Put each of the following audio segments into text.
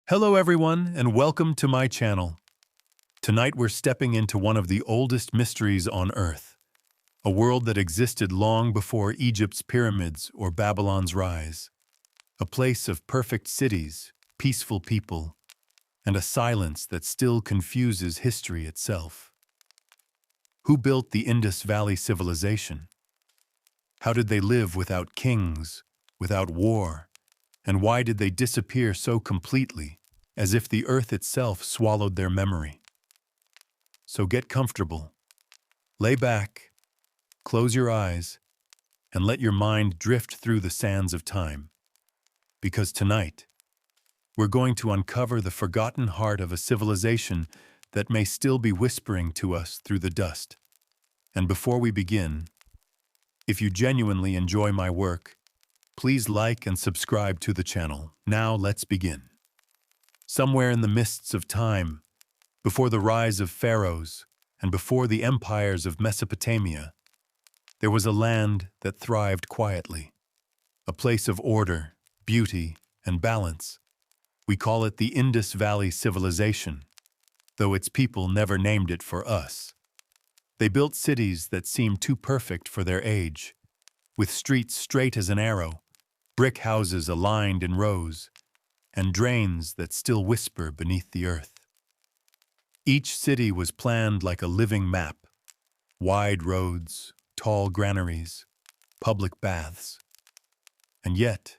Hello everyone, and welcome to my channel. Tonight we're stepping into one of the oldest mysteries on Earth, a world that existed long before Egypt's pyramids or Babylon's rise, a place of perfect cities, peaceful people, and a silence that still confuses history itself. Who built the Indus Valley Civilization? How did they live without kings, without war, and why did they disappear so completely, as if the earth itself swallowed their memory? So get comfortable, lay back, close your eyes, and let your mind drift through the sands of time. Because tonight, we're going to uncover the forgotten heart of a civilization that may still be whispering to us through the dust. And before we begin, if you genuinely enjoy my work, please like and subscribe to the channel. Now let's begin. Somewhere in the mists of time, before the rise of pharaohs and before the empires of Mesopotamia, there was a land that thrived quietly, a place of order, beauty, and balance. We call it the Indus Valley Civilization, though its people never named it for us. They built cities that seemed too perfect for their age, with streets straight as an arrow, brick houses aligned in rows, and drains that still whisper beneath the earth. Each city was planned like a living map: wide roads, tall granaries, public baths. And yet,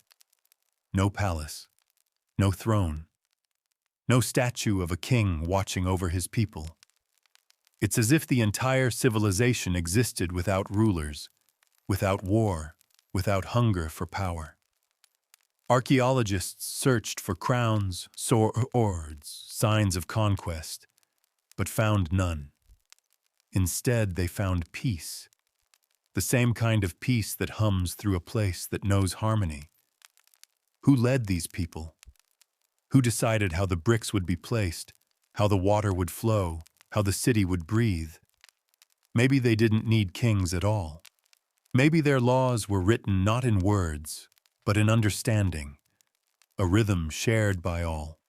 no palace, no throne, no statue of a king watching over his people. It's as if the entire civilization existed without rulers, without war, without hunger for power. Archaeologists searched for crowns, swords, signs of conquest, but found none. Instead, they found peace, the same kind of peace that hums through a place that knows harmony. Who led these people? Who decided how the bricks would be placed, how the water would flow, how the city would breathe? Maybe they didn't need kings at all. Maybe their laws were written not in words, but in understanding, a rhythm shared by all.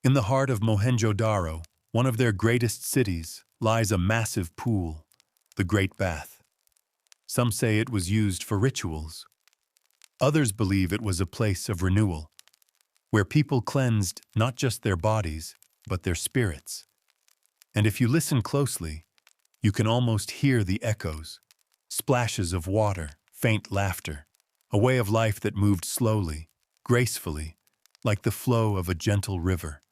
In the heart of Mohenjo-Daro, one of their greatest cities, lies a massive pool, the Great Bath. Some say it was used for rituals. Others believe it was a place of renewal, where people cleansed not just their bodies, but their spirits. And if you listen closely, you can almost hear the echoes, splashes of water, faint laughter, a way of life that moved slowly, gracefully, like the flow of a gentle river.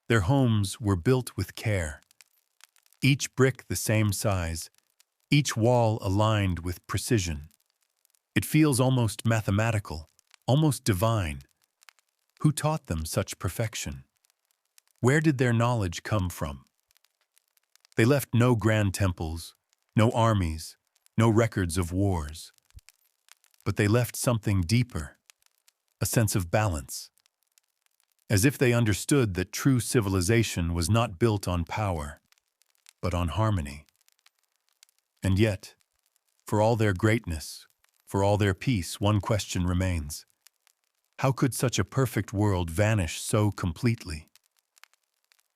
Their homes were built with care, each brick the same size, each wall aligned with precision. It feels almost mathematical, almost divine. Who taught them such perfection? Where did their knowledge come from? They left no grand temples, no armies, no records of wars. But they left something deeper, a sense of balance, as if they understood that true civilization was not built on power, but on harmony. And yet, for all their greatness, for all their peace, one question remains. How could such a perfect world vanish so completely?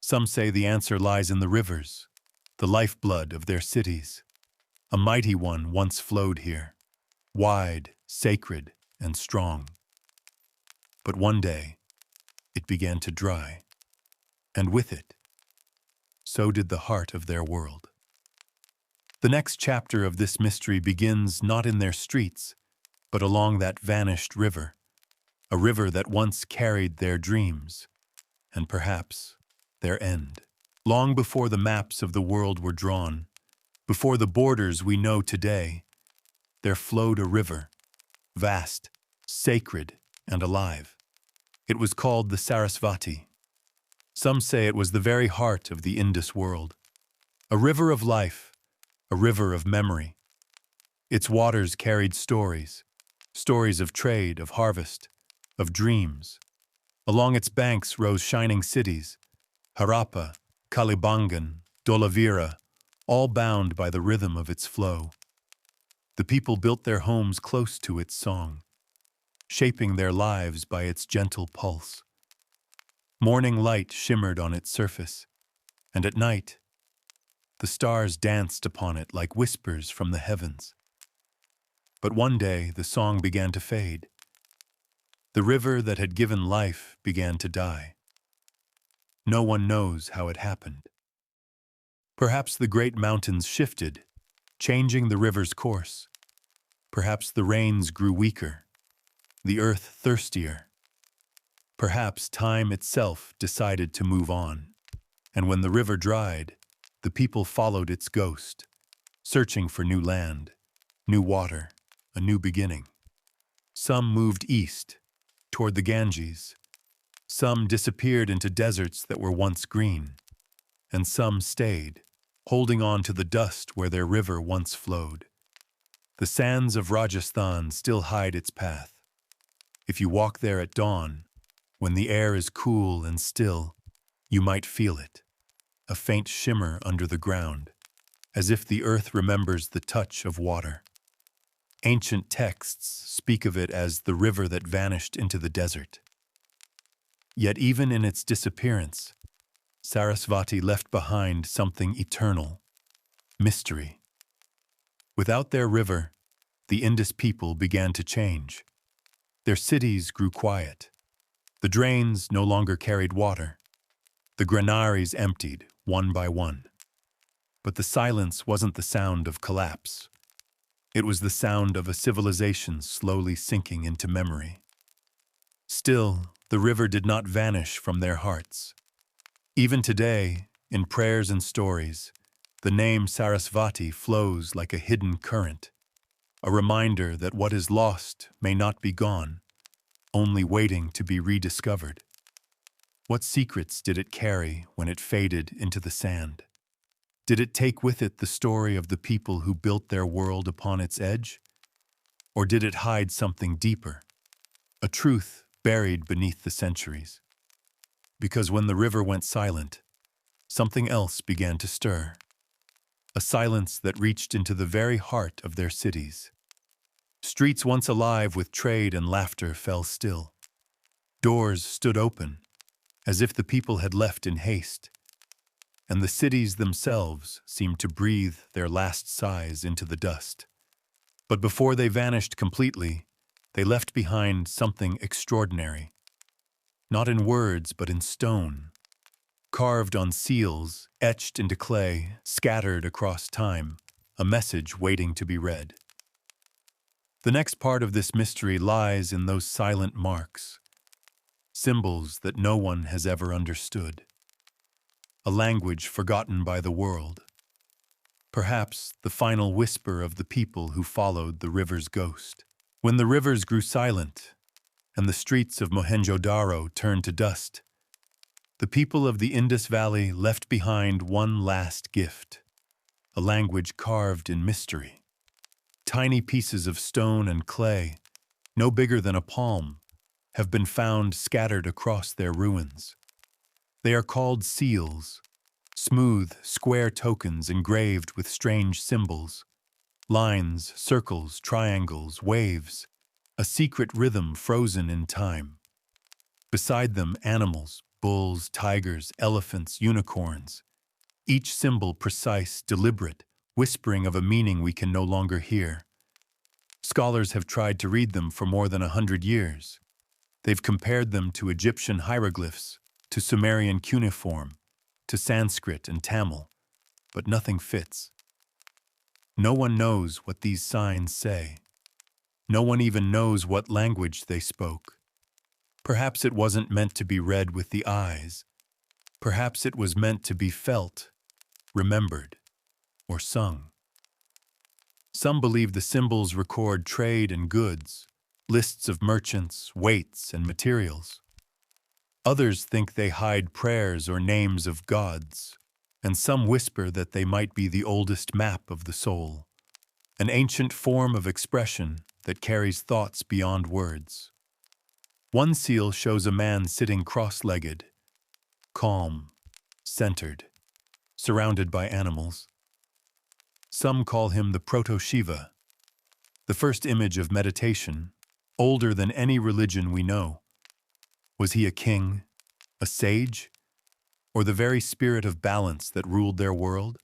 Some say the answer lies in the rivers, the lifeblood of their cities. A mighty one once flowed here, wide, sacred, and strong. But one day, it began to dry, and with it, so did the heart of their world. The next chapter of this mystery begins not in their streets, but along that vanished river, a river that once carried their dreams, and perhaps their end. Long before the maps of the world were drawn, before the borders we know today, there flowed a river, vast, sacred, and alive. It was called the Sarasvati. Some say it was the very heart of the Indus world, a river of life, a river of memory. Its waters carried stories, stories of trade, of harvest, of dreams. Along its banks rose shining cities, Harappa, Kalibangan, Dolavira, all bound by the rhythm of its flow. The people built their homes close to its song, shaping their lives by its gentle pulse. Morning light shimmered on its surface, and at night, the stars danced upon it like whispers from the heavens. But one day the song began to fade. The river that had given life began to die. No one knows how it happened. Perhaps the great mountains shifted, changing the river's course. Perhaps the rains grew weaker, the earth thirstier. Perhaps time itself decided to move on, and when the river dried, the people followed its ghost, searching for new land, new water, a new beginning. Some moved east, toward the Ganges. Some disappeared into deserts that were once green, and some stayed, holding on to the dust where their river once flowed. The sands of Rajasthan still hide its path. If you walk there at dawn, when the air is cool and still, you might feel it, a faint shimmer under the ground, as if the earth remembers the touch of water. Ancient texts speak of it as the river that vanished into the desert. Yet even in its disappearance, Sarasvati left behind something eternal, mystery. Without their river, the Indus people began to change. Their cities grew quiet. The drains no longer carried water. The granaries emptied, one by one. But the silence wasn't the sound of collapse. It was the sound of a civilization slowly sinking into memory. Still, the river did not vanish from their hearts. Even today, in prayers and stories, the name Sarasvati flows like a hidden current, a reminder that what is lost may not be gone, only waiting to be rediscovered. What secrets did it carry when it faded into the sand? Did it take with it the story of the people who built their world upon its edge? Or did it hide something deeper, a truth buried beneath the centuries? Because when the river went silent, something else began to stir, a silence that reached into the very heart of their cities. Streets once alive with trade and laughter fell still. Doors stood open, as if the people had left in haste, and the cities themselves seemed to breathe their last sighs into the dust. But before they vanished completely, they left behind something extraordinary. Not in words, but in stone, carved on seals, etched into clay, scattered across time, a message waiting to be read. The next part of this mystery lies in those silent marks, symbols that no one has ever understood, a language forgotten by the world, perhaps the final whisper of the people who followed the river's ghost. When the rivers grew silent and the streets of Mohenjo-Daro turned to dust, the people of the Indus Valley left behind one last gift, a language carved in mystery. Tiny pieces of stone and clay, no bigger than a palm, have been found scattered across their ruins. They are called seals, smooth, square tokens engraved with strange symbols, lines, circles, triangles, waves, a secret rhythm frozen in time. Beside them, animals, bulls, tigers, elephants, unicorns, each symbol precise, deliberate, whispering of a meaning we can no longer hear. Scholars have tried to read them for more than 100 years. They've compared them to Egyptian hieroglyphs, to Sumerian cuneiform, to Sanskrit and Tamil, but nothing fits. No one knows what these signs say. No one even knows what language they spoke. Perhaps it wasn't meant to be read with the eyes. Perhaps it was meant to be felt, remembered, or sung. Some believe the symbols record trade and goods, lists of merchants, weights, and materials. Others think they hide prayers or names of gods, and some whisper that they might be the oldest map of the soul, an ancient form of expression that carries thoughts beyond words. One seal shows a man sitting cross-legged, calm, centered, surrounded by animals. Some call him the Proto-Shiva, the first image of meditation, older than any religion we know. Was he a king, a sage, or the very spirit of balance that ruled their world?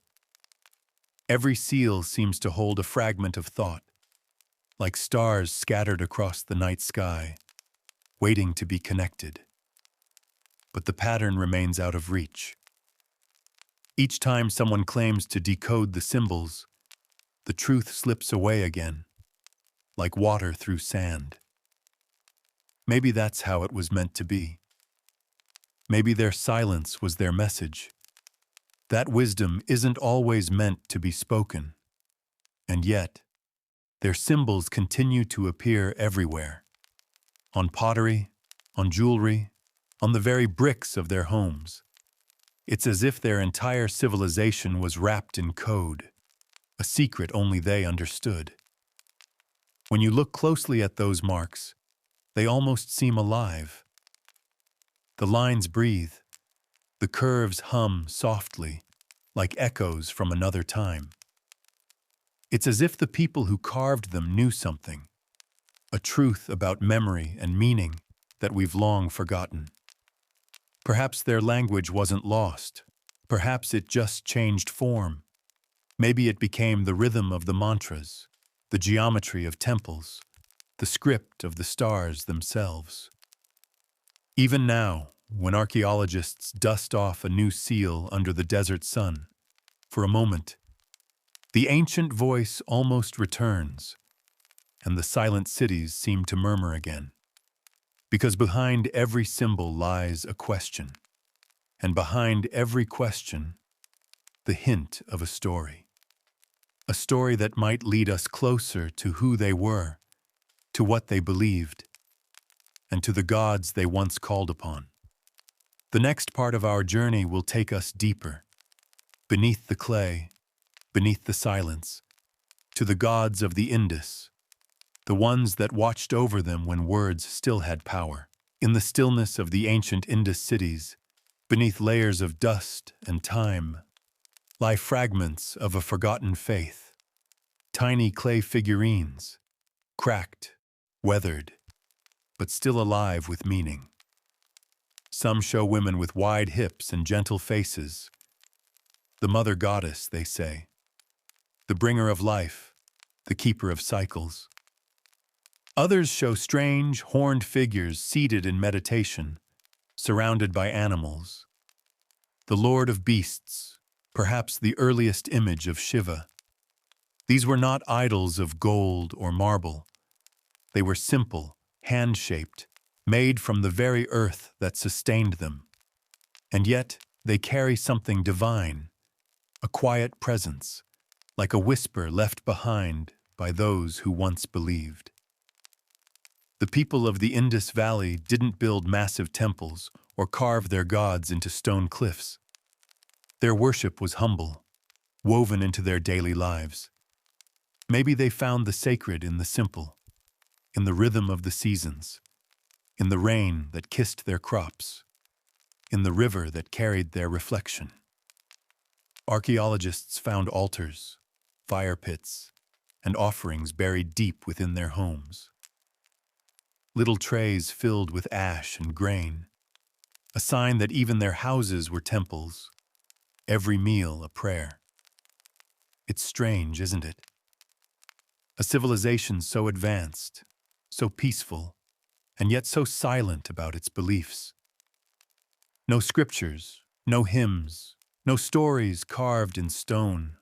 Every seal seems to hold a fragment of thought, like stars scattered across the night sky, waiting to be connected. But the pattern remains out of reach. Each time someone claims to decode the symbols, the truth slips away again, like water through sand. Maybe that's how it was meant to be. Maybe their silence was their message. That wisdom isn't always meant to be spoken. And yet, their symbols continue to appear everywhere. On pottery, on jewelry, on the very bricks of their homes. It's as if their entire civilization was wrapped in code, a secret only they understood. When you look closely at those marks, they almost seem alive. The lines breathe, the curves hum softly, like echoes from another time. It's as if the people who carved them knew something, a truth about memory and meaning that we've long forgotten. Perhaps their language wasn't lost. Perhaps it just changed form. Maybe it became the rhythm of the mantras, the geometry of temples, the script of the stars themselves. Even now, when archaeologists dust off a new seal under the desert sun, for a moment, the ancient voice almost returns, and the silent cities seem to murmur again. Because behind every symbol lies a question, and behind every question, the hint of a story. A story that might lead us closer to who they were, to what they believed, and to the gods they once called upon. The next part of our journey will take us deeper, beneath the clay, beneath the silence, to the gods of the Indus, the ones that watched over them when words still had power. In the stillness of the ancient Indus cities, beneath layers of dust and time, lie fragments of a forgotten faith, tiny clay figurines, cracked, weathered, but still alive with meaning. Some show women with wide hips and gentle faces, the mother goddess, they say, the bringer of life, the keeper of cycles. Others show strange, horned figures seated in meditation, surrounded by animals. The Lord of Beasts, perhaps the earliest image of Shiva. These were not idols of gold or marble. They were simple, hand-shaped, made from the very earth that sustained them. And yet, they carry something divine, a quiet presence, like a whisper left behind by those who once believed. The people of the Indus Valley didn't build massive temples or carve their gods into stone cliffs. Their worship was humble, woven into their daily lives. Maybe they found the sacred in the simple, in the rhythm of the seasons, in the rain that kissed their crops, in the river that carried their reflection. Archaeologists found altars, fire pits, and offerings buried deep within their homes. Little trays filled with ash and grain, a sign that even their houses were temples, every meal a prayer. It's strange, isn't it? A civilization so advanced, so peaceful, and yet so silent about its beliefs. No scriptures, no hymns, no stories carved in stone,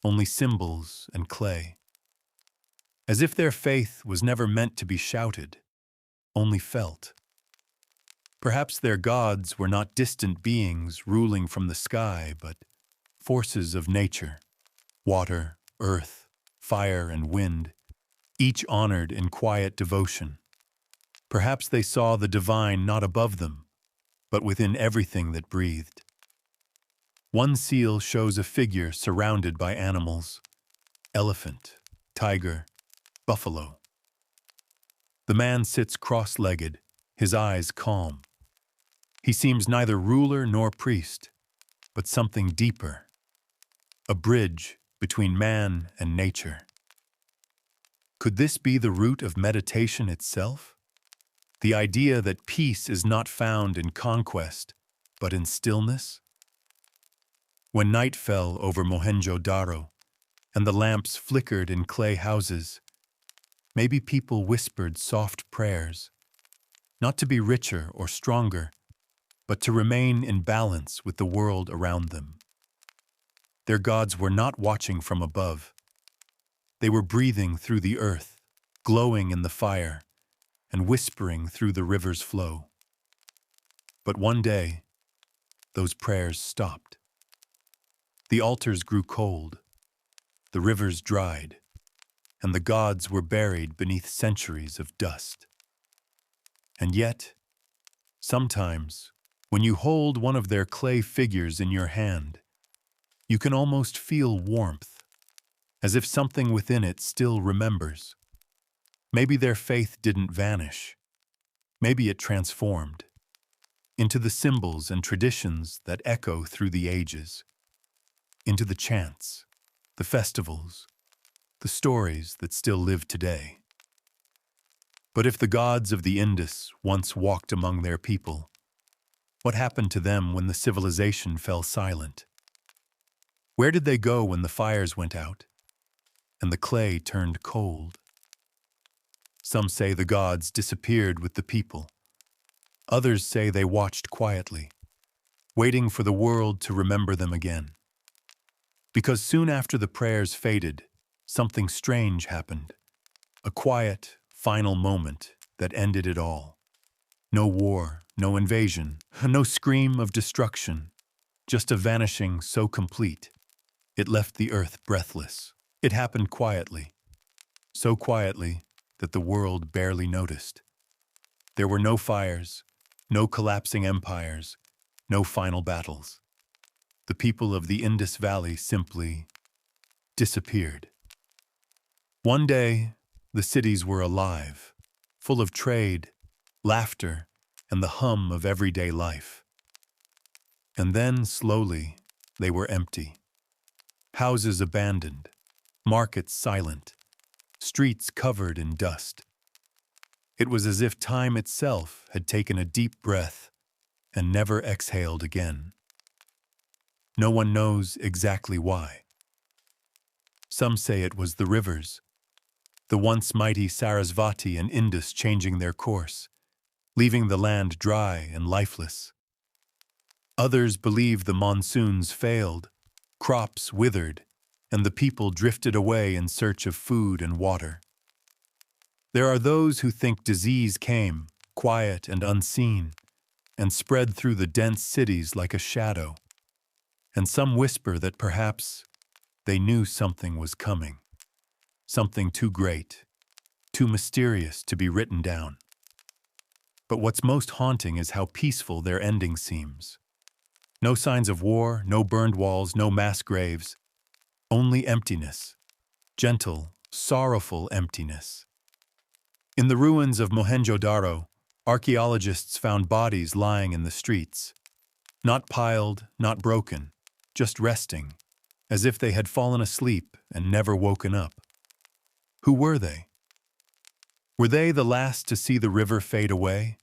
only symbols and clay. As if their faith was never meant to be shouted, only felt. Perhaps their gods were not distant beings ruling from the sky, but forces of nature, water, earth, fire, and wind, each honored in quiet devotion. Perhaps they saw the divine not above them, but within everything that breathed. One seal shows a figure surrounded by animals: elephant, tiger, buffalo. The man sits cross-legged, his eyes calm. He seems neither ruler nor priest, but something deeper, a bridge between man and nature. Could this be the root of meditation itself? The idea that peace is not found in conquest, but in stillness? When night fell over Mohenjo-Daro and the lamps flickered in clay houses, maybe people whispered soft prayers, not to be richer or stronger, but to remain in balance with the world around them. Their gods were not watching from above. They were breathing through the earth, glowing in the fire, and whispering through the river's flow. But one day, those prayers stopped. The altars grew cold, the rivers dried, and the gods were buried beneath centuries of dust. And yet, sometimes, when you hold one of their clay figures in your hand, you can almost feel warmth, as if something within it still remembers. Maybe their faith didn't vanish. Maybe it transformed into the symbols and traditions that echo through the ages, into the chants, the festivals, the stories that still live today. But if the gods of the Indus once walked among their people, what happened to them when the civilization fell silent? Where did they go when the fires went out and the clay turned cold? Some say the gods disappeared with the people. Others say they watched quietly, waiting for the world to remember them again. Because soon after the prayers faded, something strange happened. A quiet, final moment that ended it all. No war, no invasion, no scream of destruction, just a vanishing so complete. It left the earth breathless. It happened quietly, so quietly that the world barely noticed. There were no fires, no collapsing empires, no final battles. The people of the Indus Valley simply disappeared. One day, the cities were alive, full of trade, laughter, and the hum of everyday life. And then, slowly, they were empty. Houses abandoned, markets silent, streets covered in dust. It was as if time itself had taken a deep breath and never exhaled again. No one knows exactly why. Some say it was the rivers, the once mighty Sarasvati and Indus changing their course, leaving the land dry and lifeless. Others believe the monsoons failed, crops withered, and the people drifted away in search of food and water. There are those who think disease came, quiet and unseen, and spread through the dense cities like a shadow. And some whisper that perhaps they knew something was coming, something too great, too mysterious to be written down. But what's most haunting is how peaceful their ending seems. No signs of war, no burned walls, no mass graves, only emptiness, gentle, sorrowful emptiness. In the ruins of Mohenjo-Daro, archaeologists found bodies lying in the streets, not piled, not broken, just resting, as if they had fallen asleep and never woken up. Who were they? Were they the last to see the river fade away?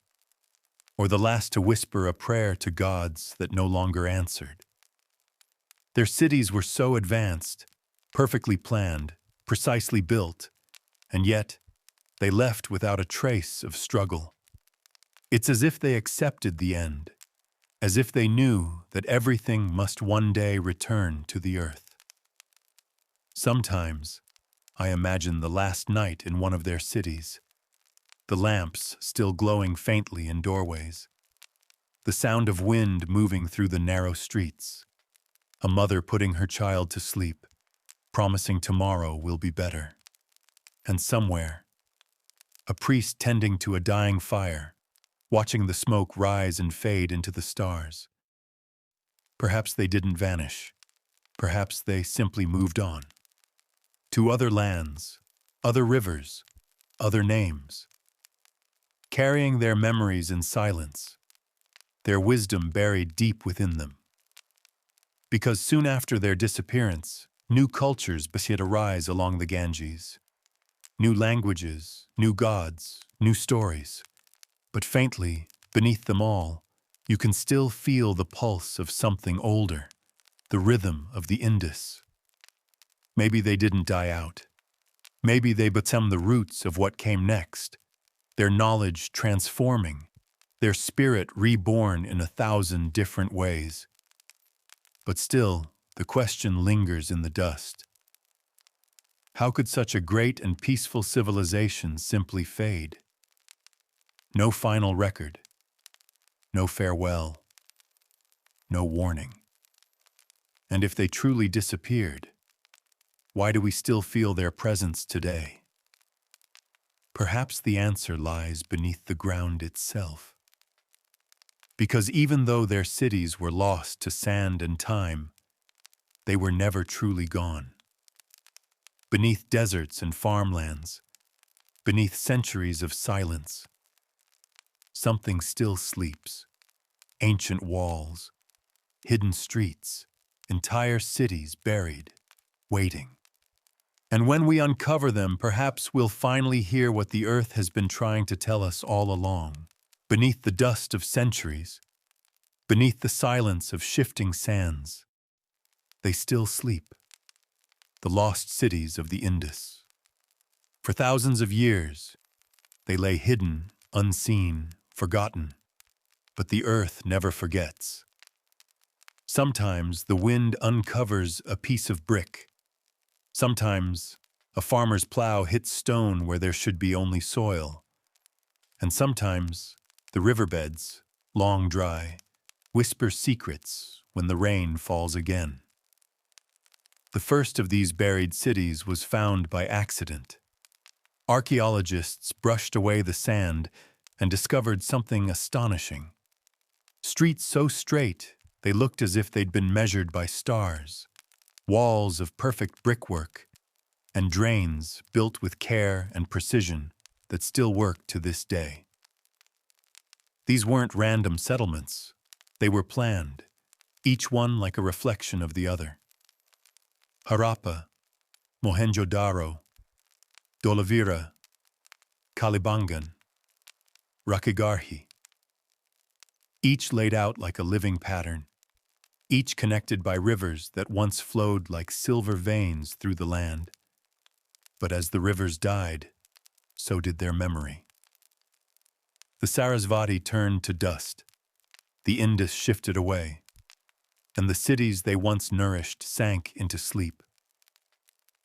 Or the last to whisper a prayer to gods that no longer answered? Their cities were so advanced, perfectly planned, precisely built, and yet they left without a trace of struggle. It's as if they accepted the end, as if they knew that everything must one day return to the earth. Sometimes I imagine the last night in one of their cities, the lamps still glowing faintly in doorways, the sound of wind moving through the narrow streets, a mother putting her child to sleep, promising tomorrow will be better. And somewhere, a priest tending to a dying fire, watching the smoke rise and fade into the stars. Perhaps they didn't vanish. Perhaps they simply moved on. To other lands, other rivers, other names. Carrying their memories in silence, their wisdom buried deep within them. Because soon after their disappearance, new cultures began to rise along the Ganges. New languages, new gods, new stories. But faintly, beneath them all, you can still feel the pulse of something older, the rhythm of the Indus. Maybe they didn't die out. Maybe they become the roots of what came next, their knowledge transforming, their spirit reborn in 1,000 different ways. But still, the question lingers in the dust. How could such a great and peaceful civilization simply fade? No final record, no farewell, no warning. And if they truly disappeared, why do we still feel their presence today? Perhaps the answer lies beneath the ground itself. Because even though their cities were lost to sand and time, they were never truly gone. Beneath deserts and farmlands, beneath centuries of silence, something still sleeps. Ancient walls, hidden streets, entire cities buried, waiting. And when we uncover them, perhaps we'll finally hear what the earth has been trying to tell us all along. Beneath the dust of centuries, beneath the silence of shifting sands, they still sleep. The lost cities of the Indus. For thousands of years, they lay hidden, unseen, forgotten. But the earth never forgets. Sometimes the wind uncovers a piece of brick. Sometimes a farmer's plow hits stone where there should be only soil. And sometimes the riverbeds, long dry, whisper secrets when the rain falls again. The first of these buried cities was found by accident. Archaeologists brushed away the sand and discovered something astonishing. Streets so straight, they looked as if they'd been measured by stars. Walls of perfect brickwork, and drains built with care and precision that still work to this day. These weren't random settlements. They were planned, each one like a reflection of the other. Harappa, Mohenjo-Daro, Dolavira, Kalibangan, Rakigarhi. Each laid out like a living pattern, each connected by rivers that once flowed like silver veins through the land. But as the rivers died, so did their memory. The Sarasvati turned to dust, the Indus shifted away, and the cities they once nourished sank into sleep.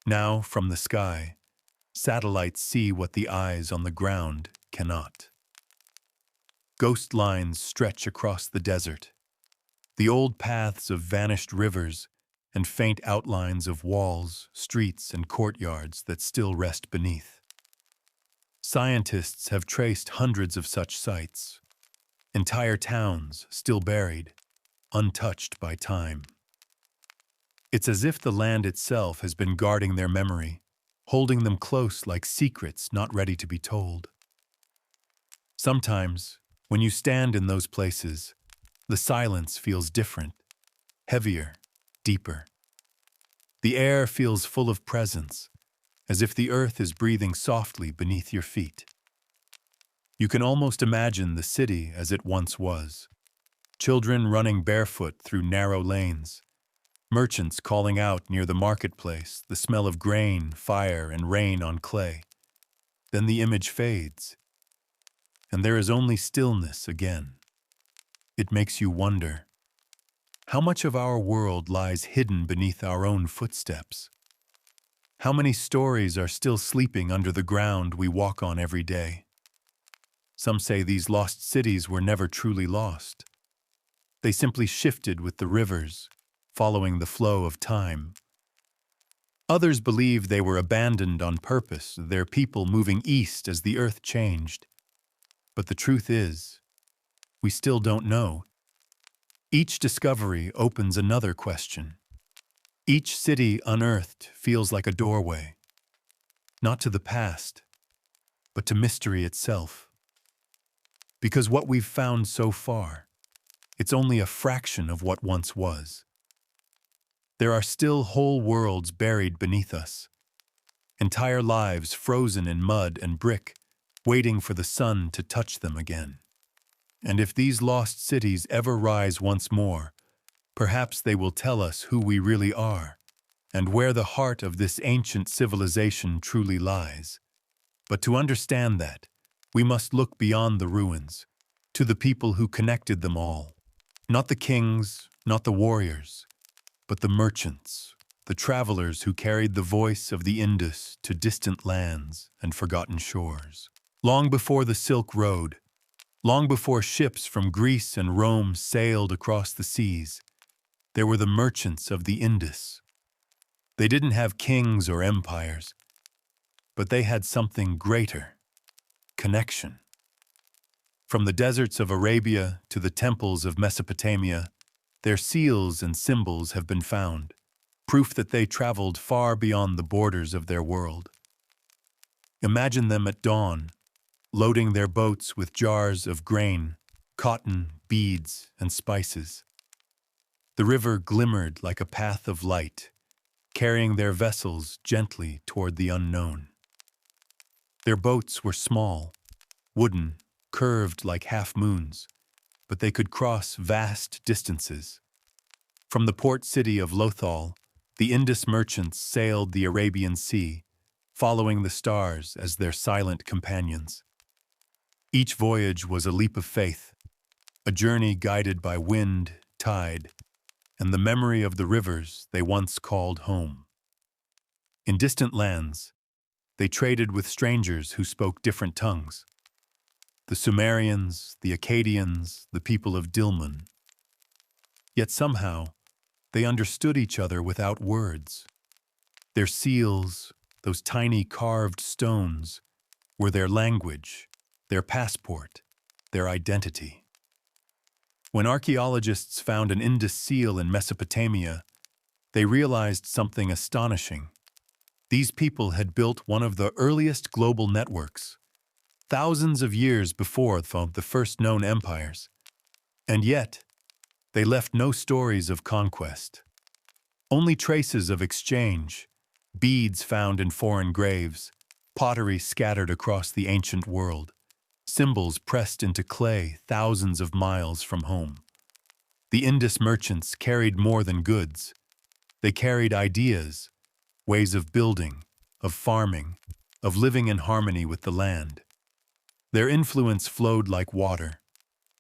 Now, from the sky, satellites see what the eyes on the ground cannot. Ghost lines stretch across the desert, the old paths of vanished rivers and faint outlines of walls, streets, and courtyards that still rest beneath. Scientists have traced hundreds of such sites, entire towns still buried, untouched by time. It's as if the land itself has been guarding their memory, holding them close like secrets not ready to be told. Sometimes, when you stand in those places, the silence feels different, heavier, deeper. The air feels full of presence, as if the earth is breathing softly beneath your feet. You can almost imagine the city as it once was. Children running barefoot through narrow lanes, merchants calling out near the marketplace, the smell of grain, fire, and rain on clay. Then the image fades, and there is only stillness again. It makes you wonder, how much of our world lies hidden beneath our own footsteps? How many stories are still sleeping under the ground we walk on every day? Some say these lost cities were never truly lost. They simply shifted with the rivers, following the flow of time. Others believe they were abandoned on purpose, their people moving east as the earth changed. But the truth is, we still don't know. Each discovery opens another question. Each city unearthed feels like a doorway, not to the past, but to mystery itself. Because what we've found so far, it's only a fraction of what once was. There are still whole worlds buried beneath us, entire lives frozen in mud and brick, waiting for the sun to touch them again. And if these lost cities ever rise once more, perhaps they will tell us who we really are and where the heart of this ancient civilization truly lies. But to understand that, we must look beyond the ruins, to the people who connected them all. Not the kings, not the warriors, but the merchants, the travelers who carried the voice of the Indus to distant lands and forgotten shores. Long before the Silk Road, long before ships from Greece and Rome sailed across the seas, there were the merchants of the Indus. They didn't have kings or empires, but they had something greater: connection. From the deserts of Arabia to the temples of Mesopotamia, their seals and symbols have been found, proof that they traveled far beyond the borders of their world. Imagine them at dawn, loading their boats with jars of grain, cotton, beads, and spices. The river glimmered like a path of light, carrying their vessels gently toward the unknown. Their boats were small, wooden, curved like half-moons, but they could cross vast distances. From the port city of Lothal, the Indus merchants sailed the Arabian Sea, following the stars as their silent companions. Each voyage was a leap of faith, a journey guided by wind, tide, and the memory of the rivers they once called home. In distant lands, they traded with strangers who spoke different tongues: the Sumerians, the Akkadians, the people of Dilmun. Yet somehow, they understood each other without words. Their seals, those tiny carved stones, were their language, their passport, their identity. When archaeologists found an Indus seal in Mesopotamia, they realized something astonishing. These people had built one of the earliest global networks, thousands of years before the first known empires. And yet, they left no stories of conquest. Only traces of exchange, beads found in foreign graves, pottery scattered across the ancient world, symbols pressed into clay thousands of miles from home. The Indus merchants carried more than goods. They carried ideas, ways of building, of farming, of living in harmony with the land. Their influence flowed like water,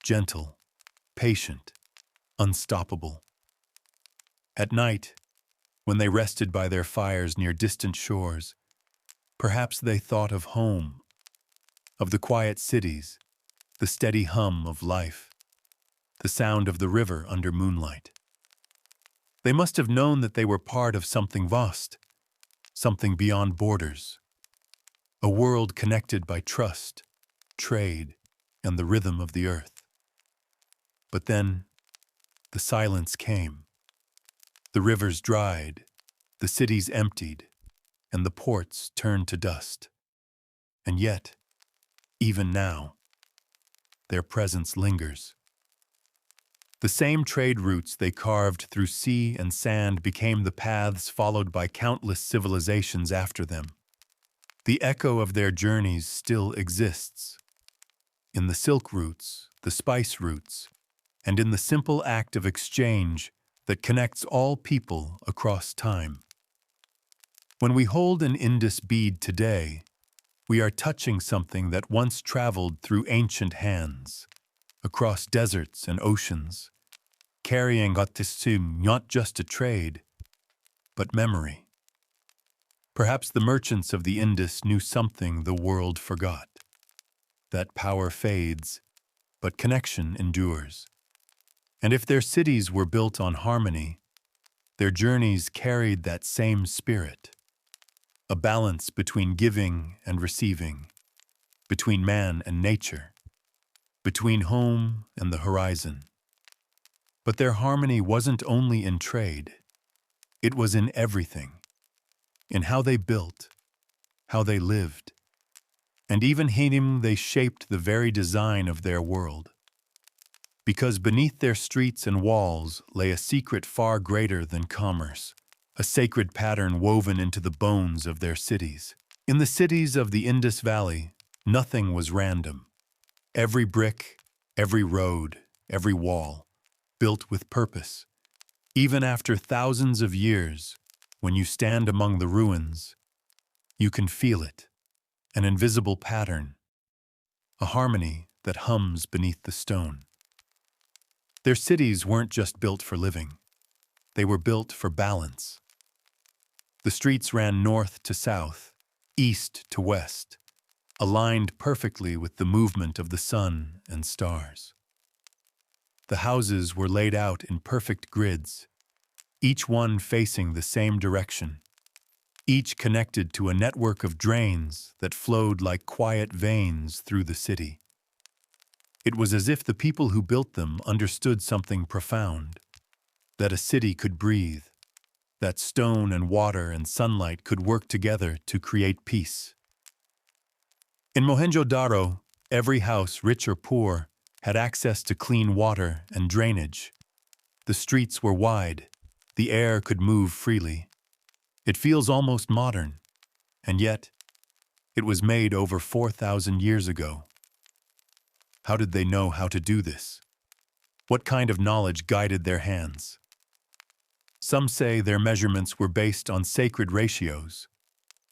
gentle, patient, unstoppable. At night, when they rested by their fires near distant shores, perhaps they thought of home, of the quiet cities, the steady hum of life, the sound of the river under moonlight. They must have known that they were part of something vast, something beyond borders, a world connected by trust, trade, and the rhythm of the earth. But then, the silence came. The rivers dried, the cities emptied, and the ports turned to dust. And yet, even now, their presence lingers. The same trade routes they carved through sea and sand became the paths followed by countless civilizations after them. The echo of their journeys still exists. In the silk routes, the spice routes, and in the simple act of exchange that connects all people across time. When we hold an Indus bead today, we are touching something that once traveled through ancient hands, across deserts and oceans, carrying not just a trade, but memory. Perhaps the merchants of the Indus knew something the world forgot, that power fades, but connection endures. And if their cities were built on harmony, their journeys carried that same spirit, a balance between giving and receiving, between man and nature, between home and the horizon. But their harmony wasn't only in trade, it was in everything, in how they built, how they lived, and even how they shaped the very design of their world. Because beneath their streets and walls lay a secret far greater than commerce, a sacred pattern woven into the bones of their cities. In the cities of the Indus Valley, Nothing was random. Every brick, every road, every wall, built with purpose. Even after thousands of years, when you stand among the ruins, you can feel it, an invisible pattern, a harmony that hums beneath the stone. Their cities weren't just built for living. They were built for balance. The streets ran north to south, east to west, aligned perfectly with the movement of the sun and stars. The houses were laid out in perfect grids, each one facing the same direction, each connected to a network of drains that flowed like quiet veins through the city. It was as if the people who built them understood something profound, that a city could breathe, that stone and water and sunlight could work together to create peace. In Mohenjo-Daro, every house, rich or poor, had access to clean water and drainage. The streets were wide. The air could move freely. It feels almost modern, and yet it was made over 4,000 years ago. How did they know how to do this? What kind of knowledge guided their hands? Some say their measurements were based on sacred ratios,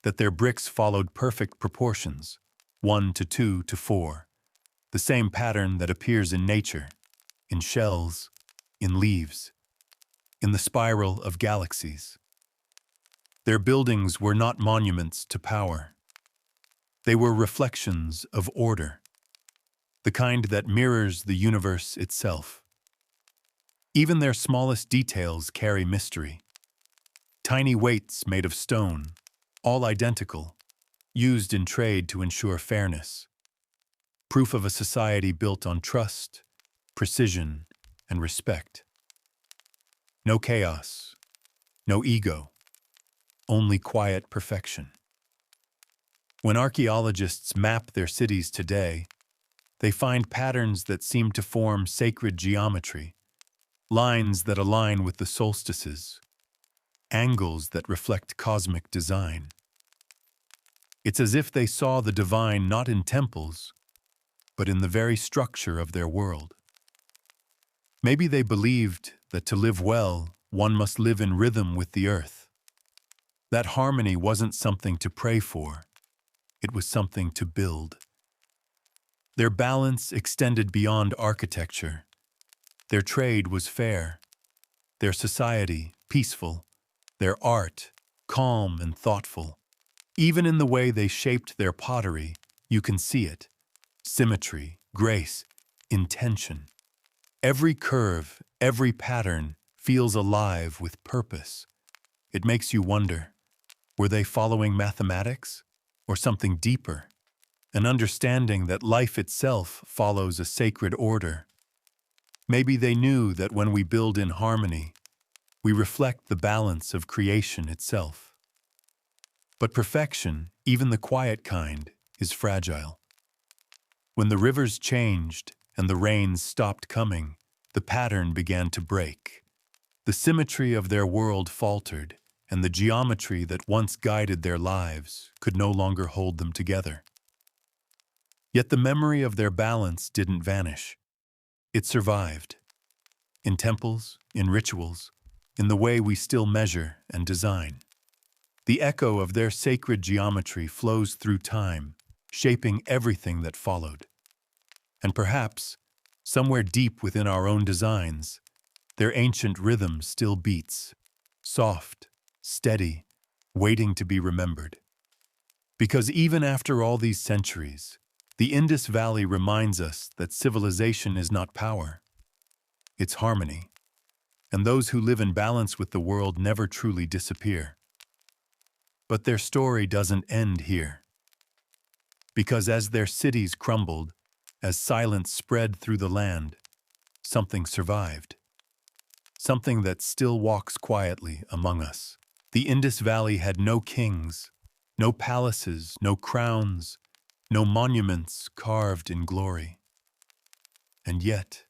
that their bricks followed perfect proportions, 1 to 2 to 4, the same pattern that appears in nature, in shells, in leaves, in the spiral of galaxies. Their buildings were not monuments to power. They were reflections of order, the kind that mirrors the universe itself. Even their smallest details carry mystery. Tiny weights made of stone, all identical, used in trade to ensure fairness. Proof of a society built on trust, precision, and respect. No chaos, no ego, only quiet perfection. When archaeologists map their cities today, they find patterns that seem to form sacred geometry, lines that align with the solstices, angles that reflect cosmic design. It's as if they saw the divine not in temples, but in the very structure of their world. Maybe they believed that to live well, one must live in rhythm with the earth. That harmony wasn't something to pray for, it was something to build. Their balance extended beyond architecture. Their trade was fair, their society peaceful, their art calm and thoughtful. Even in the way they shaped their pottery, you can see it. Symmetry, grace, intention. Every curve, every pattern feels alive with purpose. It makes you wonder, were they following mathematics or something deeper? An understanding that life itself follows a sacred order. Maybe they knew that when we build in harmony, we reflect the balance of creation itself. But perfection, even the quiet kind, is fragile. When the rivers changed and the rains stopped coming, the pattern began to break. The symmetry of their world faltered, and the geometry that once guided their lives could no longer hold them together. Yet the memory of their balance didn't vanish. It survived. In temples, in rituals, in the way we still measure and design. The echo of their sacred geometry flows through time, shaping everything that followed. And perhaps, somewhere deep within our own designs, their ancient rhythm still beats, soft, steady, waiting to be remembered. Because even after all these centuries, the Indus Valley reminds us that civilization is not power, it's harmony, and those who live in balance with the world never truly disappear. But their story doesn't end here. Because as their cities crumbled, as silence spread through the land, something survived. Something that still walks quietly among us. The Indus Valley had no kings, no palaces, no crowns, no monuments carved in glory. And yet,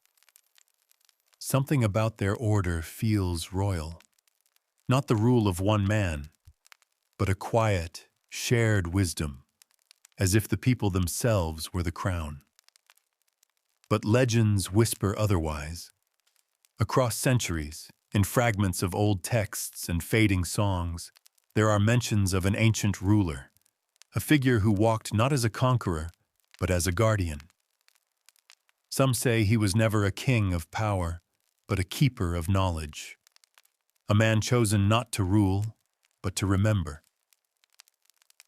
something about their order feels royal. Not the rule of one man, but a quiet, shared wisdom, as if the people themselves were the crown. But legends whisper otherwise. Across centuries, in fragments of old texts and fading songs, there are mentions of an ancient ruler, a figure who walked not as a conqueror, but as a guardian. Some say he was never a king of power, but a keeper of knowledge, a man chosen not to rule, but to remember.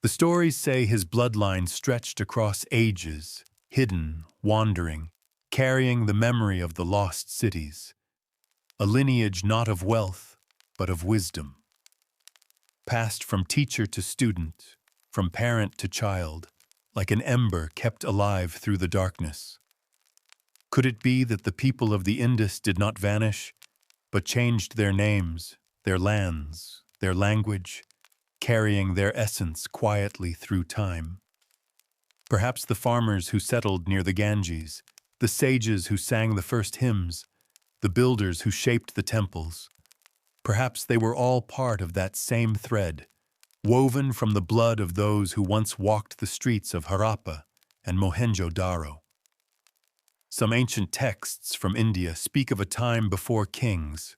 The stories say his bloodline stretched across ages, hidden, wandering, carrying the memory of the lost cities, a lineage not of wealth, but of wisdom, passed from teacher to student, from parent to child, like an ember kept alive through the darkness. Could it be that the people of the Indus did not vanish, but changed their names, their lands, their language, carrying their essence quietly through time? Perhaps the farmers who settled near the Ganges, the sages who sang the first hymns, the builders who shaped the temples, perhaps they were all part of that same thread, woven from the blood of those who once walked the streets of Harappa and Mohenjo-Daro. Some ancient texts from India speak of a time before kings,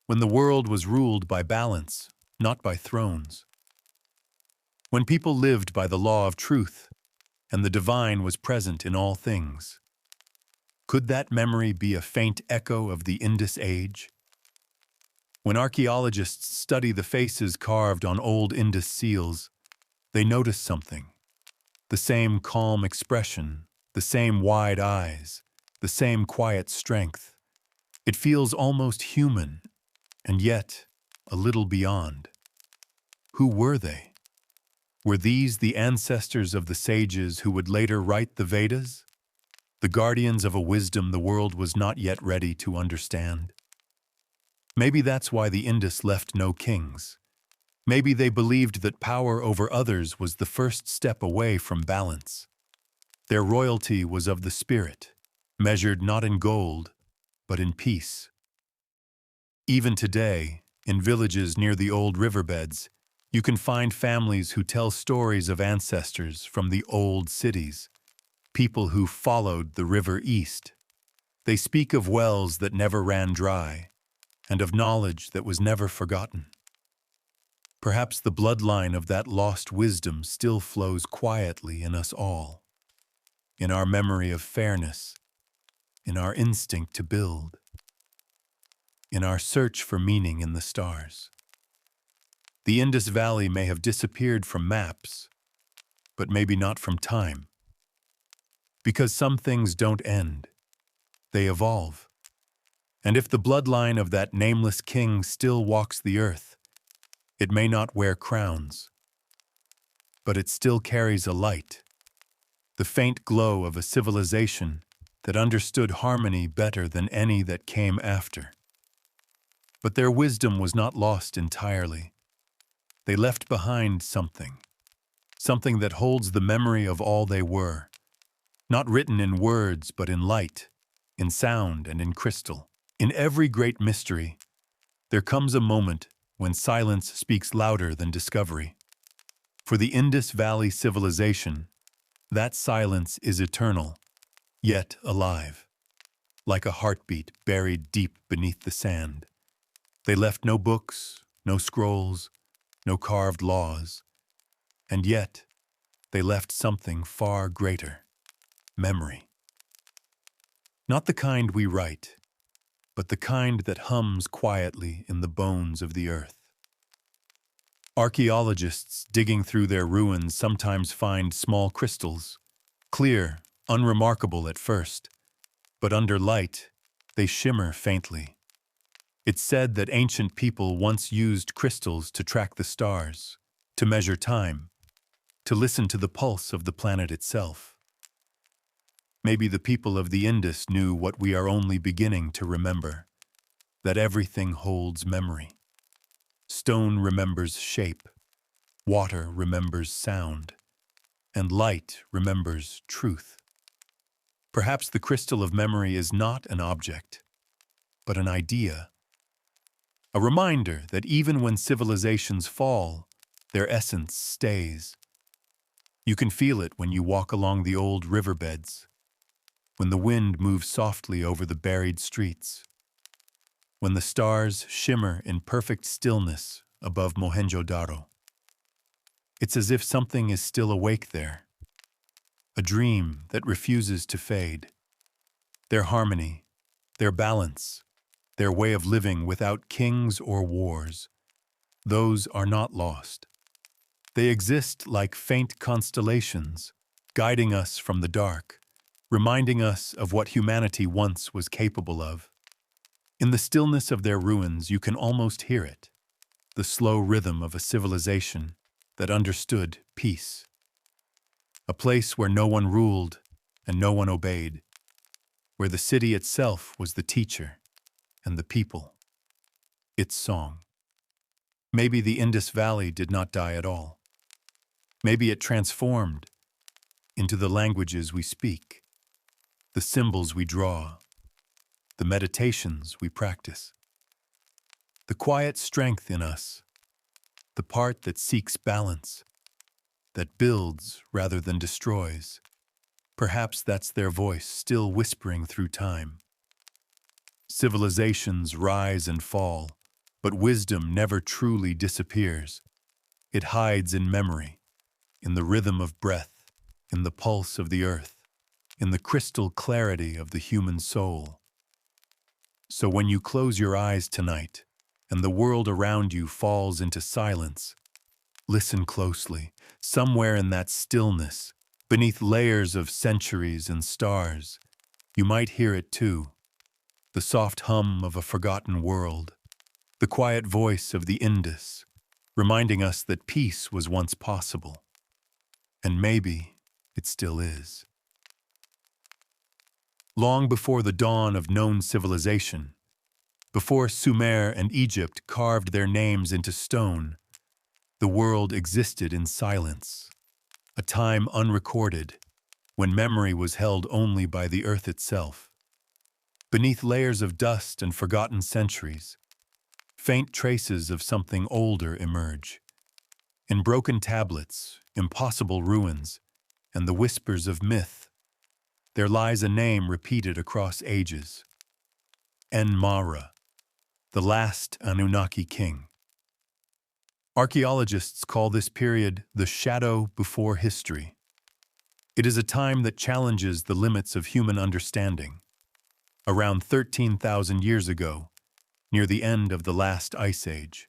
when the world was ruled by balance, not by thrones. When people lived by the law of truth, and the divine was present in all things. Could that memory be a faint echo of the Indus age? When archaeologists study the faces carved on old Indus seals, they notice something. The same calm expression, the same wide eyes, the same quiet strength. It feels almost human, and yet a little beyond. Who were they? Were these the ancestors of the sages who would later write the Vedas? The guardians of a wisdom the world was not yet ready to understand? Maybe that's why the Indus left no kings. Maybe they believed that power over others was the first step away from balance. Their royalty was of the spirit, measured not in gold, but in peace. Even today, in villages near the old riverbeds, you can find families who tell stories of ancestors from the old cities, people who followed the river east. They speak of wells that never ran dry, and of knowledge that was never forgotten. Perhaps the bloodline of that lost wisdom still flows quietly in us all, in our memory of fairness, in our instinct to build, in our search for meaning in the stars. The Indus Valley may have disappeared from maps, but maybe not from time. Because some things don't end, they evolve. And if the bloodline of that nameless king still walks the earth, it may not wear crowns, but it still carries a light, the faint glow of a civilization that understood harmony better than any that came after. But their wisdom was not lost entirely. They left behind something that holds the memory of all they were, not written in words but in light, in sound and in crystal. In every great mystery, there comes a moment when silence speaks louder than discovery. For the Indus Valley Civilization, that silence is eternal, yet alive, like a heartbeat buried deep beneath the sand. They left no books, no scrolls, no carved laws, and yet they left something far greater: memory. Not the kind we write, but the kind that hums quietly in the bones of the earth. Archaeologists digging through their ruins sometimes find small crystals, clear, unremarkable at first, but under light, they shimmer faintly. It's said that ancient people once used crystals to track the stars, to measure time, to listen to the pulse of the planet itself. Maybe the people of the Indus knew what we are only beginning to remember, that everything holds memory. Stone remembers shape, water remembers sound, and light remembers truth. Perhaps the crystal of memory is not an object, but an idea. A reminder that even when civilizations fall, their essence stays. You can feel it when you walk along the old riverbeds, when the wind moves softly over the buried streets, when the stars shimmer in perfect stillness above Mohenjo-Daro. It's as if something is still awake there, a dream that refuses to fade. Their harmony, their balance, their way of living without kings or wars, those are not lost. They exist like faint constellations, guiding us from the dark, reminding us of what humanity once was capable of. In the stillness of their ruins, you can almost hear it, the slow rhythm of a civilization that understood peace. A place where no one ruled and no one obeyed, where the city itself was the teacher and the people its song. Maybe the Indus Valley did not die at all. Maybe it transformed into the languages we speak, the symbols we draw, the meditations we practice. The quiet strength in us, the part that seeks balance, that builds rather than destroys. Perhaps that's their voice still whispering through time. Civilizations rise and fall, but wisdom never truly disappears. It hides in memory, in the rhythm of breath, in the pulse of the earth, in the crystal clarity of the human soul. So when you close your eyes tonight, and the world around you falls into silence, listen closely. Somewhere in that stillness, beneath layers of centuries and stars, you might hear it too. The soft hum of a forgotten world, the quiet voice of the Indus, reminding us that peace was once possible. And maybe it still is. Long before the dawn of known civilization, before Sumer and Egypt carved their names into stone, the world existed in silence, a time unrecorded, when memory was held only by the earth itself. Beneath layers of dust and forgotten centuries, faint traces of something older emerge. In broken tablets, impossible ruins, and the whispers of myth, there lies a name repeated across ages. En-Mara, the last Anunnaki king. Archaeologists call this period the shadow before history. It is a time that challenges the limits of human understanding. Around 13,000 years ago, near the end of the last ice age.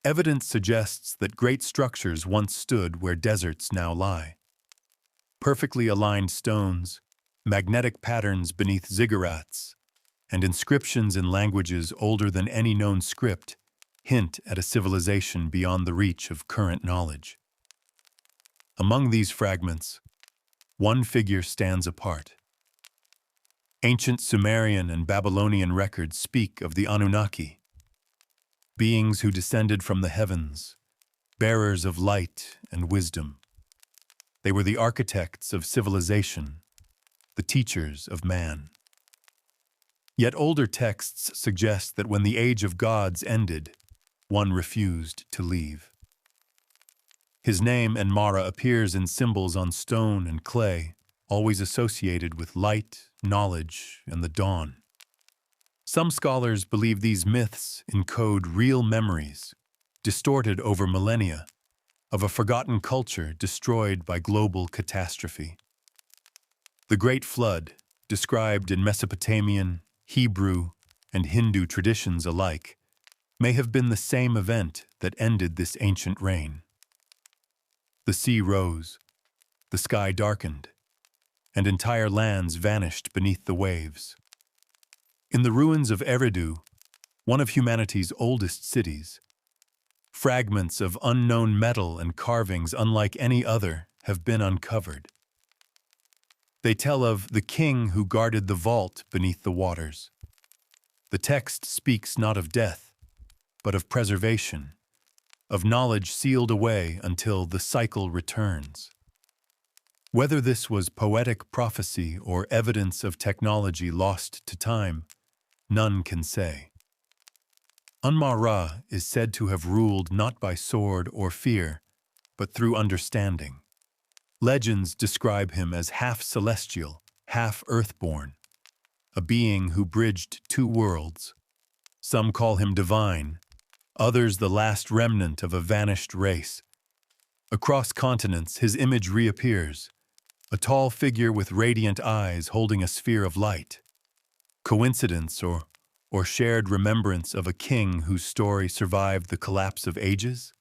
Evidence suggests that great structures once stood where deserts now lie. Perfectly aligned stones, magnetic patterns beneath ziggurats, and inscriptions in languages older than any known script hint at a civilization beyond the reach of current knowledge. Among these fragments, one figure stands apart. Ancient Sumerian and Babylonian records speak of the Anunnaki, beings who descended from the heavens, bearers of light and wisdom. They were the architects of civilization, the teachers of man. Yet older texts suggest that when the age of gods ended, one refused to leave. His name, En-Mara, appears in symbols on stone and clay, always associated with light, knowledge, and the dawn. Some scholars believe these myths encode real memories, distorted over millennia, of a forgotten culture destroyed by global catastrophe. The Great Flood, described in Mesopotamian, Hebrew, and Hindu traditions alike, may have been the same event that ended this ancient reign. The sea rose, the sky darkened, and entire lands vanished beneath the waves. In the ruins of Eridu, one of humanity's oldest cities, fragments of unknown metal and carvings unlike any other have been uncovered. They tell of the king who guarded the vault beneath the waters. The text speaks not of death, but of preservation, of knowledge sealed away until the cycle returns. Whether this was poetic prophecy or evidence of technology lost to time, none can say. En-Mara is said to have ruled not by sword or fear, but through understanding. Legends describe him as half celestial, half earthborn, a being who bridged two worlds. Some call him divine, others the last remnant of a vanished race. Across continents, his image reappears, a tall figure with radiant eyes holding a sphere of light. Coincidence or shared remembrance of a king whose story survived the collapse of ages?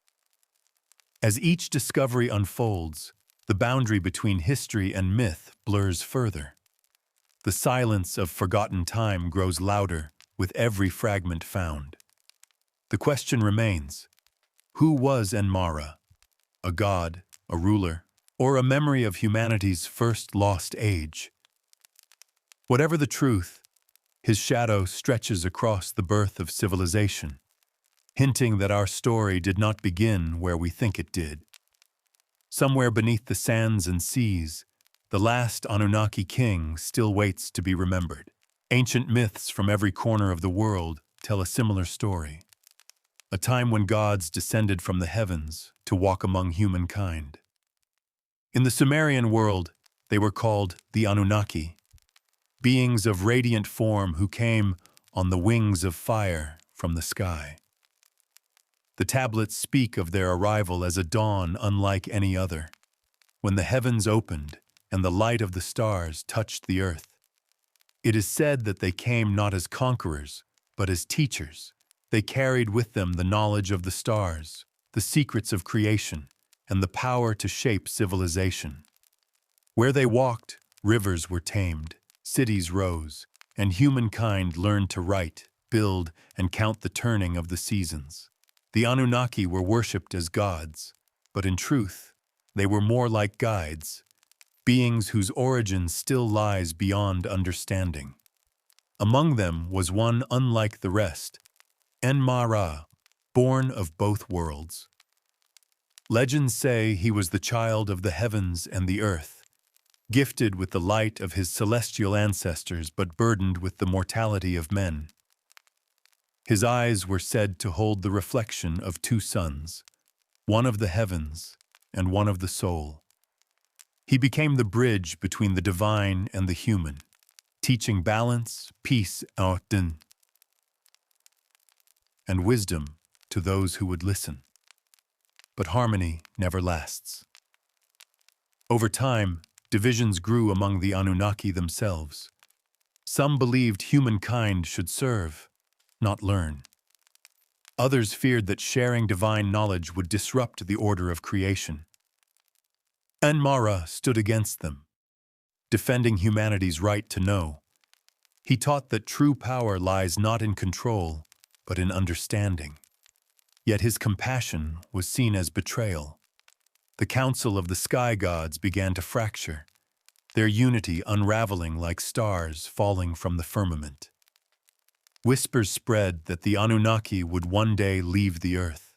As each discovery unfolds, the boundary between history and myth blurs further. The silence of forgotten time grows louder with every fragment found. The question remains, who was Enmara? A god, a ruler, or a memory of humanity's first lost age? Whatever the truth, his shadow stretches across the birth of civilization, hinting that our story did not begin where we think it did. Somewhere beneath the sands and seas, the last Anunnaki king still waits to be remembered. Ancient myths from every corner of the world tell a similar story. A time when gods descended from the heavens to walk among humankind. In the Sumerian world, they were called the Anunnaki, beings of radiant form who came on the wings of fire from the sky. The tablets speak of their arrival as a dawn unlike any other, when the heavens opened and the light of the stars touched the earth. It is said that they came not as conquerors, but as teachers. They carried with them the knowledge of the stars, the secrets of creation, and the power to shape civilization. Where they walked, rivers were tamed, cities rose, and humankind learned to write, build, and count the turning of the seasons. The Anunnaki were worshipped as gods, but in truth, they were more like guides, beings whose origin still lies beyond understanding. Among them was one unlike the rest, Enmara, born of both worlds. Legends say he was the child of the heavens and the earth, gifted with the light of his celestial ancestors but burdened with the mortality of men. His eyes were said to hold the reflection of two suns, one of the heavens and one of the soul. He became the bridge between the divine and the human, teaching balance, peace, and wisdom to those who would listen. But harmony never lasts. Over time, divisions grew among the Anunnaki themselves. Some believed humankind should serve, not learn. Others feared that sharing divine knowledge would disrupt the order of creation. Enmara stood against them, defending humanity's right to know. He taught that true power lies not in control, but in understanding. Yet his compassion was seen as betrayal. The council of the sky gods began to fracture, their unity unraveling like stars falling from the firmament. Whispers spread that the Anunnaki would one day leave the earth.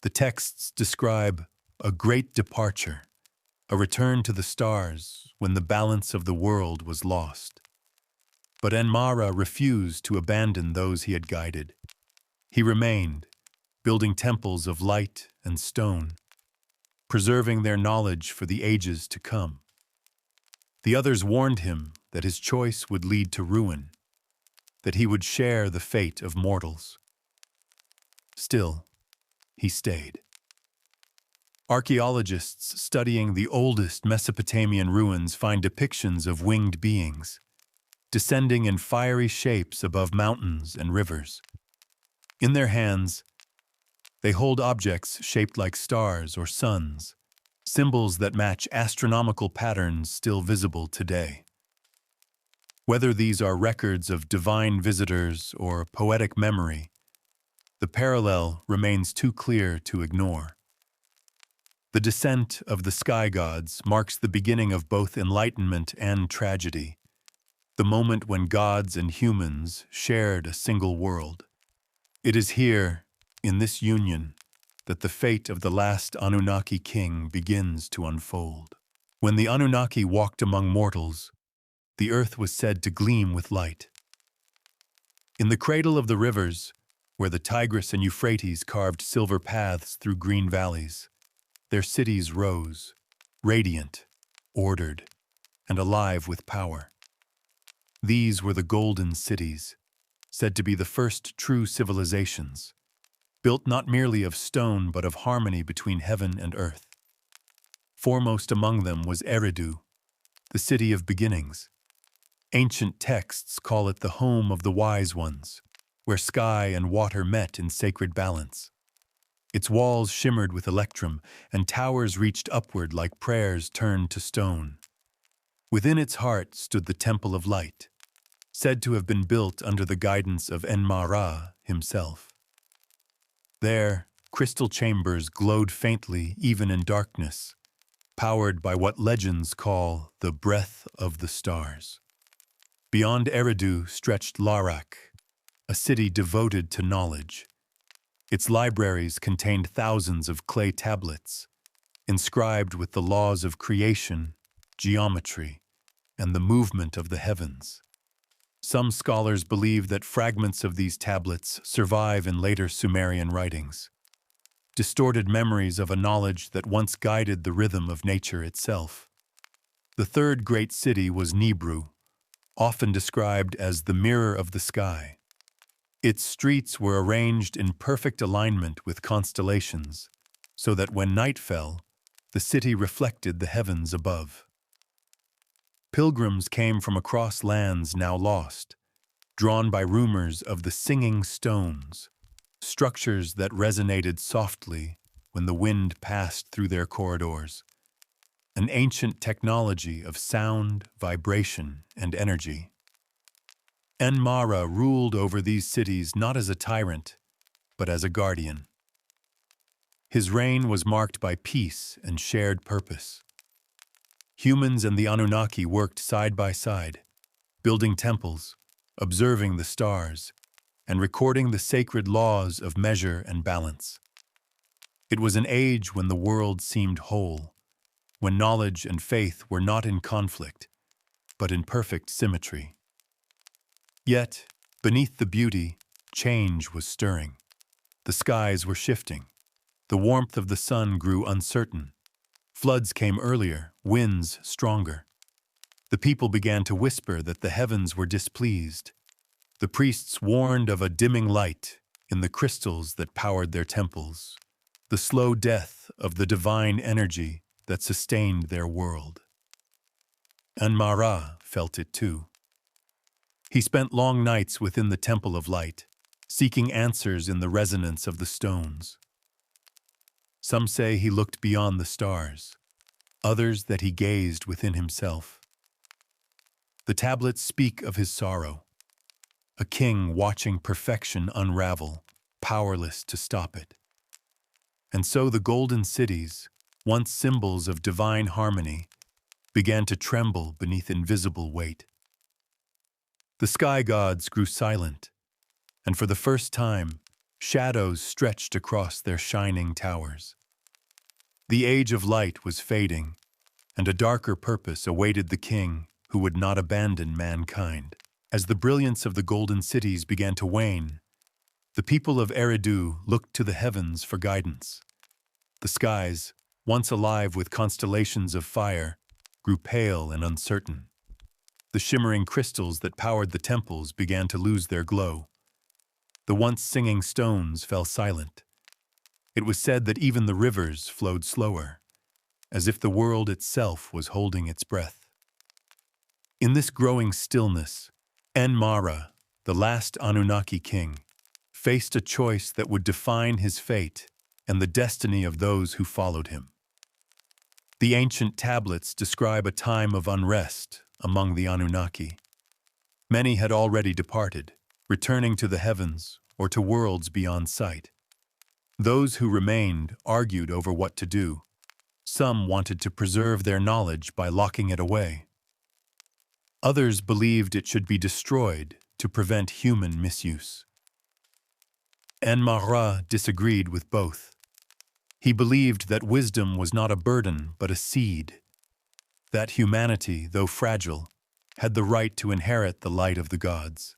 The texts describe a great departure, a return to the stars when the balance of the world was lost. But Enmara refused to abandon those he had guided. He remained, building temples of light and stone, preserving their knowledge for the ages to come. The others warned him that his choice would lead to ruin, that he would share the fate of mortals. Still, he stayed. Archaeologists studying the oldest Mesopotamian ruins find depictions of winged beings, descending in fiery shapes above mountains and rivers. In their hands, they hold objects shaped like stars or suns, symbols that match astronomical patterns still visible today. Whether these are records of divine visitors or poetic memory, the parallel remains too clear to ignore. The descent of the sky gods marks the beginning of both enlightenment and tragedy, the moment when gods and humans shared a single world. It is here, in this union, that the fate of the last Anunnaki king begins to unfold. When the Anunnaki walked among mortals, the earth was said to gleam with light. In the cradle of the rivers, where the Tigris and Euphrates carved silver paths through green valleys, their cities rose, radiant, ordered, and alive with power. These were the golden cities, said to be the first true civilizations, built not merely of stone but of harmony between heaven and earth. Foremost among them was Eridu, the city of beginnings. Ancient texts call it the home of the wise ones, where sky and water met in sacred balance. Its walls shimmered with electrum, and towers reached upward like prayers turned to stone. Within its heart stood the Temple of Light, said to have been built under the guidance of En-Mara himself. There, crystal chambers glowed faintly even in darkness, powered by what legends call the breath of the stars. Beyond Eridu stretched Larak, a city devoted to knowledge. Its libraries contained thousands of clay tablets, inscribed with the laws of creation, geometry, and the movement of the heavens. Some scholars believe that fragments of these tablets survive in later Sumerian writings, distorted memories of a knowledge that once guided the rhythm of nature itself. The third great city was Nibru, often described as the mirror of the sky. Its streets were arranged in perfect alignment with constellations, so that when night fell, the city reflected the heavens above. Pilgrims came from across lands now lost, drawn by rumors of the singing stones, structures that resonated softly when the wind passed through their corridors, an ancient technology of sound, vibration, and energy. En-Mara ruled over these cities not as a tyrant, but as a guardian. His reign was marked by peace and shared purpose. Humans and the Anunnaki worked side by side, building temples, observing the stars, and recording the sacred laws of measure and balance. It was an age when the world seemed whole, when knowledge and faith were not in conflict, but in perfect symmetry. Yet, beneath the beauty, change was stirring. The skies were shifting. The warmth of the sun grew uncertain. Floods came earlier, winds stronger. The people began to whisper that the heavens were displeased. The priests warned of a dimming light in the crystals that powered their temples, the slow death of the divine energy that sustained their world. En-Mara felt it too. He spent long nights within the Temple of Light, seeking answers in the resonance of the stones. Some say he looked beyond the stars, others that he gazed within himself. The tablets speak of his sorrow, a king watching perfection unravel, powerless to stop it. And so the golden cities, once symbols of divine harmony, began to tremble beneath invisible weight. The sky gods grew silent, and for the first time, shadows stretched across their shining towers. The age of light was fading, and a darker purpose awaited the king who would not abandon mankind. As the brilliance of the golden cities began to wane, the people of Eridu looked to the heavens for guidance. The skies, once alive with constellations of fire, grew pale and uncertain. The shimmering crystals that powered the temples began to lose their glow. The once singing stones fell silent. It was said that even the rivers flowed slower, as if the world itself was holding its breath. In this growing stillness, En-Mara, the last Anunnaki king, faced a choice that would define his fate and the destiny of those who followed him. The ancient tablets describe a time of unrest among the Anunnaki. Many had already departed, returning to the heavens or to worlds beyond sight. Those who remained argued over what to do. Some wanted to preserve their knowledge by locking it away. Others believed it should be destroyed to prevent human misuse. En-Mara disagreed with both. He believed that wisdom was not a burden but a seed, that humanity, though fragile, had the right to inherit the light of the gods.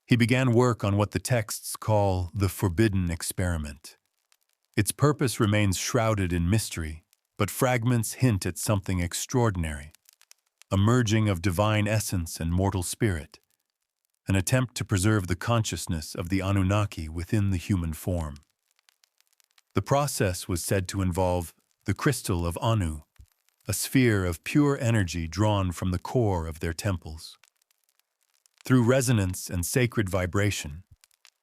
He began work on what the texts call the forbidden experiment. Its purpose remains shrouded in mystery, but fragments hint at something extraordinary, a merging of divine essence and mortal spirit, an attempt to preserve the consciousness of the Anunnaki within the human form. The process was said to involve the crystal of Anu, a sphere of pure energy drawn from the core of their temples. Through resonance and sacred vibration,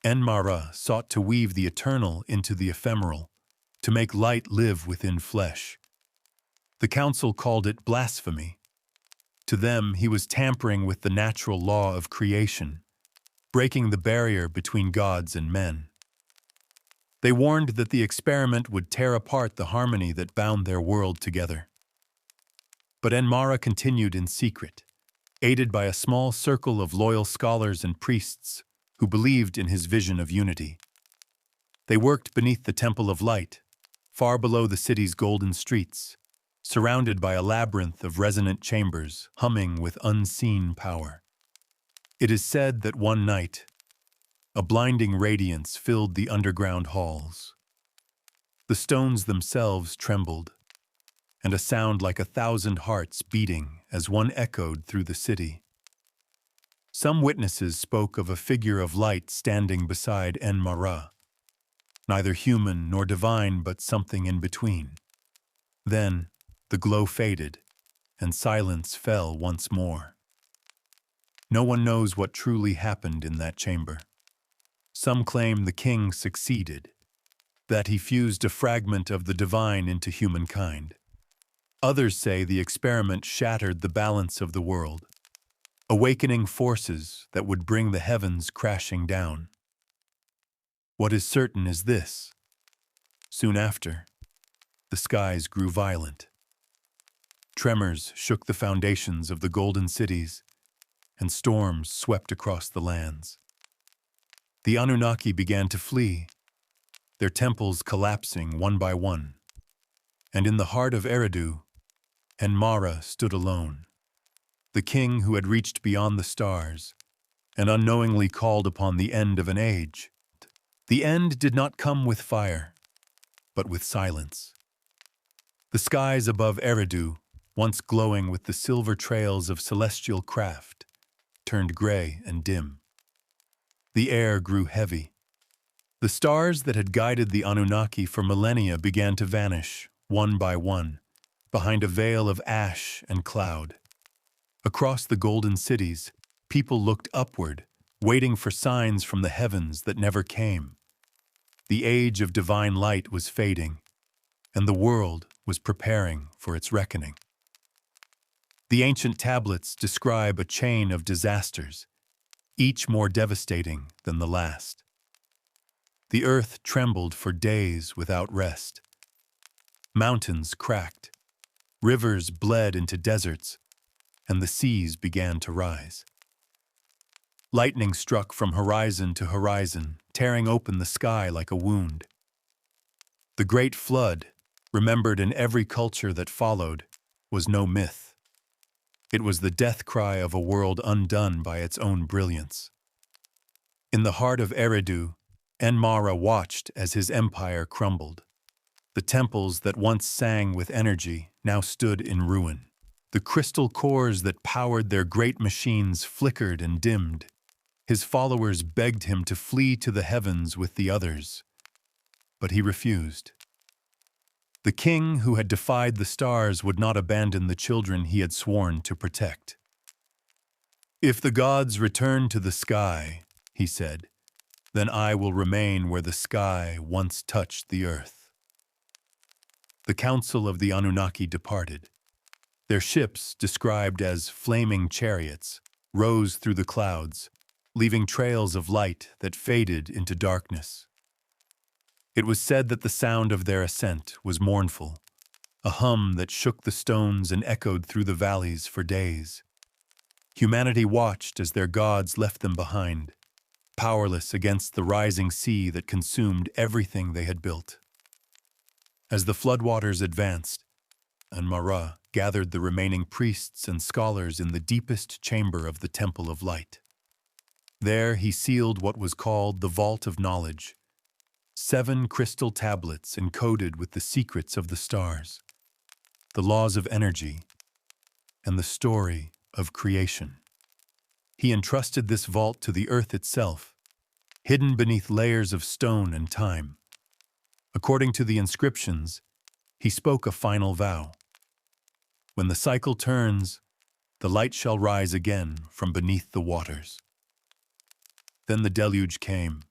Enmara sought to weave the eternal into the ephemeral, to make light live within flesh. The council called it blasphemy. To them, he was tampering with the natural law of creation, breaking the barrier between gods and men. They warned that the experiment would tear apart the harmony that bound their world together. But Enmara continued in secret, aided by a small circle of loyal scholars and priests who believed in his vision of unity. They worked beneath the Temple of Light, far below the city's golden streets, surrounded by a labyrinth of resonant chambers humming with unseen power. It is said that one night, a blinding radiance filled the underground halls. The stones themselves trembled, and a sound like 1,000 hearts beating as one echoed through the city. Some witnesses spoke of a figure of light standing beside Enmara, neither human nor divine but something in between. Then the glow faded, and silence fell once more. No one knows what truly happened in that chamber. Some claim the king succeeded, that he fused a fragment of the divine into humankind. Others say the experiment shattered the balance of the world, awakening forces that would bring the heavens crashing down. What is certain is this: soon after, the skies grew violent. Tremors shook the foundations of the golden cities, and storms swept across the lands. The Anunnaki began to flee, their temples collapsing one by one. And in the heart of Eridu, Enmara stood alone, the king who had reached beyond the stars and unknowingly called upon the end of an age. The end did not come with fire, but with silence. The skies above Eridu, once glowing with the silver trails of celestial craft, turned gray and dim. The air grew heavy. The stars that had guided the Anunnaki for millennia began to vanish, one by one, behind a veil of ash and cloud. Across the golden cities, people looked upward, waiting for signs from the heavens that never came. The age of divine light was fading, and the world was preparing for its reckoning. The ancient tablets describe a chain of disasters, each more devastating than the last. The earth trembled for days without rest. Mountains cracked, rivers bled into deserts, and the seas began to rise. Lightning struck from horizon to horizon, tearing open the sky like a wound. The Great Flood, remembered in every culture that followed, was no myth. It was the death cry of a world undone by its own brilliance. In the heart of Eridu, Enmara watched as his empire crumbled. The temples that once sang with energy now stood in ruin. The crystal cores that powered their great machines flickered and dimmed. His followers begged him to flee to the heavens with the others, but he refused. The king who had defied the stars would not abandon the children he had sworn to protect. "If the gods return to the sky," he said, "then I will remain where the sky once touched the earth." The council of the Anunnaki departed. Their ships, described as flaming chariots, rose through the clouds, leaving trails of light that faded into darkness. It was said that the sound of their ascent was mournful, a hum that shook the stones and echoed through the valleys for days. Humanity watched as their gods left them behind, powerless against the rising sea that consumed everything they had built. As the floodwaters advanced, Enmara gathered the remaining priests and scholars in the deepest chamber of the Temple of Light. There he sealed what was called the Vault of Knowledge, 7 crystal tablets encoded with the secrets of the stars. the laws of energy, and the story of creation. He entrusted this vault to the earth itself, hidden beneath layers of stone and time. According to the inscriptions, he spoke a final vow. When the cycle turns, the light shall rise again from beneath the waters. Then the deluge came.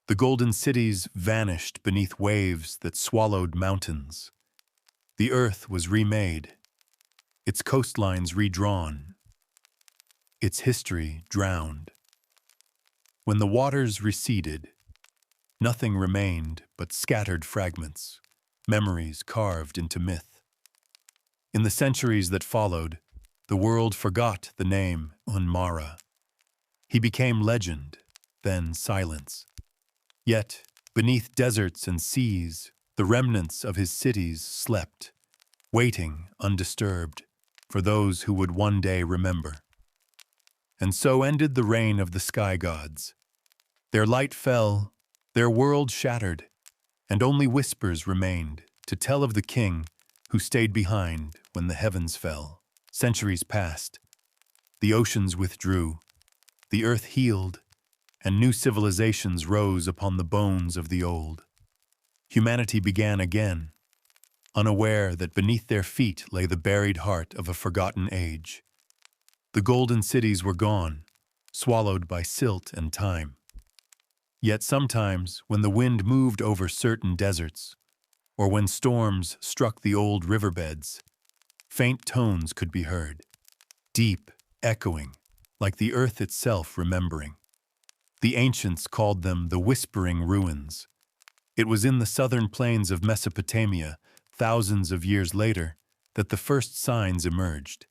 The golden cities vanished beneath waves that swallowed mountains. The earth was remade, its coastlines redrawn, its history drowned. When the waters receded, nothing remained but scattered fragments, memories carved into myth. In the centuries that followed, the world forgot the name Unmara. He became legend, then silence. Yet, beneath deserts and seas, the remnants of his cities slept, waiting undisturbed for those who would one day remember. And so ended the reign of the sky gods. Their light fell, their world shattered, and only whispers remained to tell of the king who stayed behind when the heavens fell. Centuries passed, the oceans withdrew, the earth healed, and new civilizations rose upon the bones of the old. Humanity began again, unaware that beneath their feet lay the buried heart of a forgotten age. The golden cities were gone, swallowed by silt and time. Yet sometimes, when the wind moved over certain deserts, or when storms struck the old riverbeds, faint tones could be heard, deep, echoing, like the earth itself remembering. The ancients called them the Whispering Ruins. It was in the southern plains of Mesopotamia, thousands of years later, that the first signs emerged.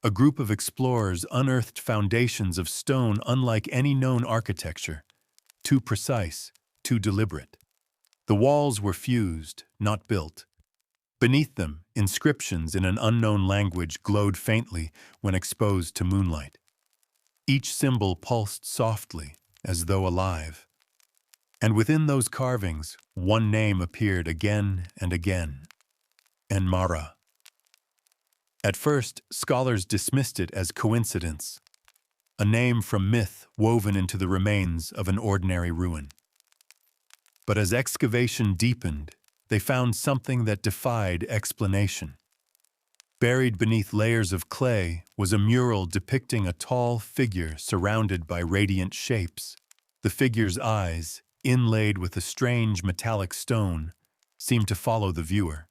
A group of explorers unearthed foundations of stone unlike any known architecture, too precise, too deliberate. The walls were fused, not built. Beneath them, inscriptions in an unknown language glowed faintly when exposed to moonlight. Each symbol pulsed softly, as though alive. And within those carvings, one name appeared again and again: Enmara. At first, scholars dismissed it as coincidence, a name from myth woven into the remains of an ordinary ruin. But as excavation deepened, they found something that defied explanation. Buried beneath layers of clay was a mural depicting a tall figure surrounded by radiant shapes. The figure's eyes, inlaid with a strange metallic stone, seemed to follow the viewer.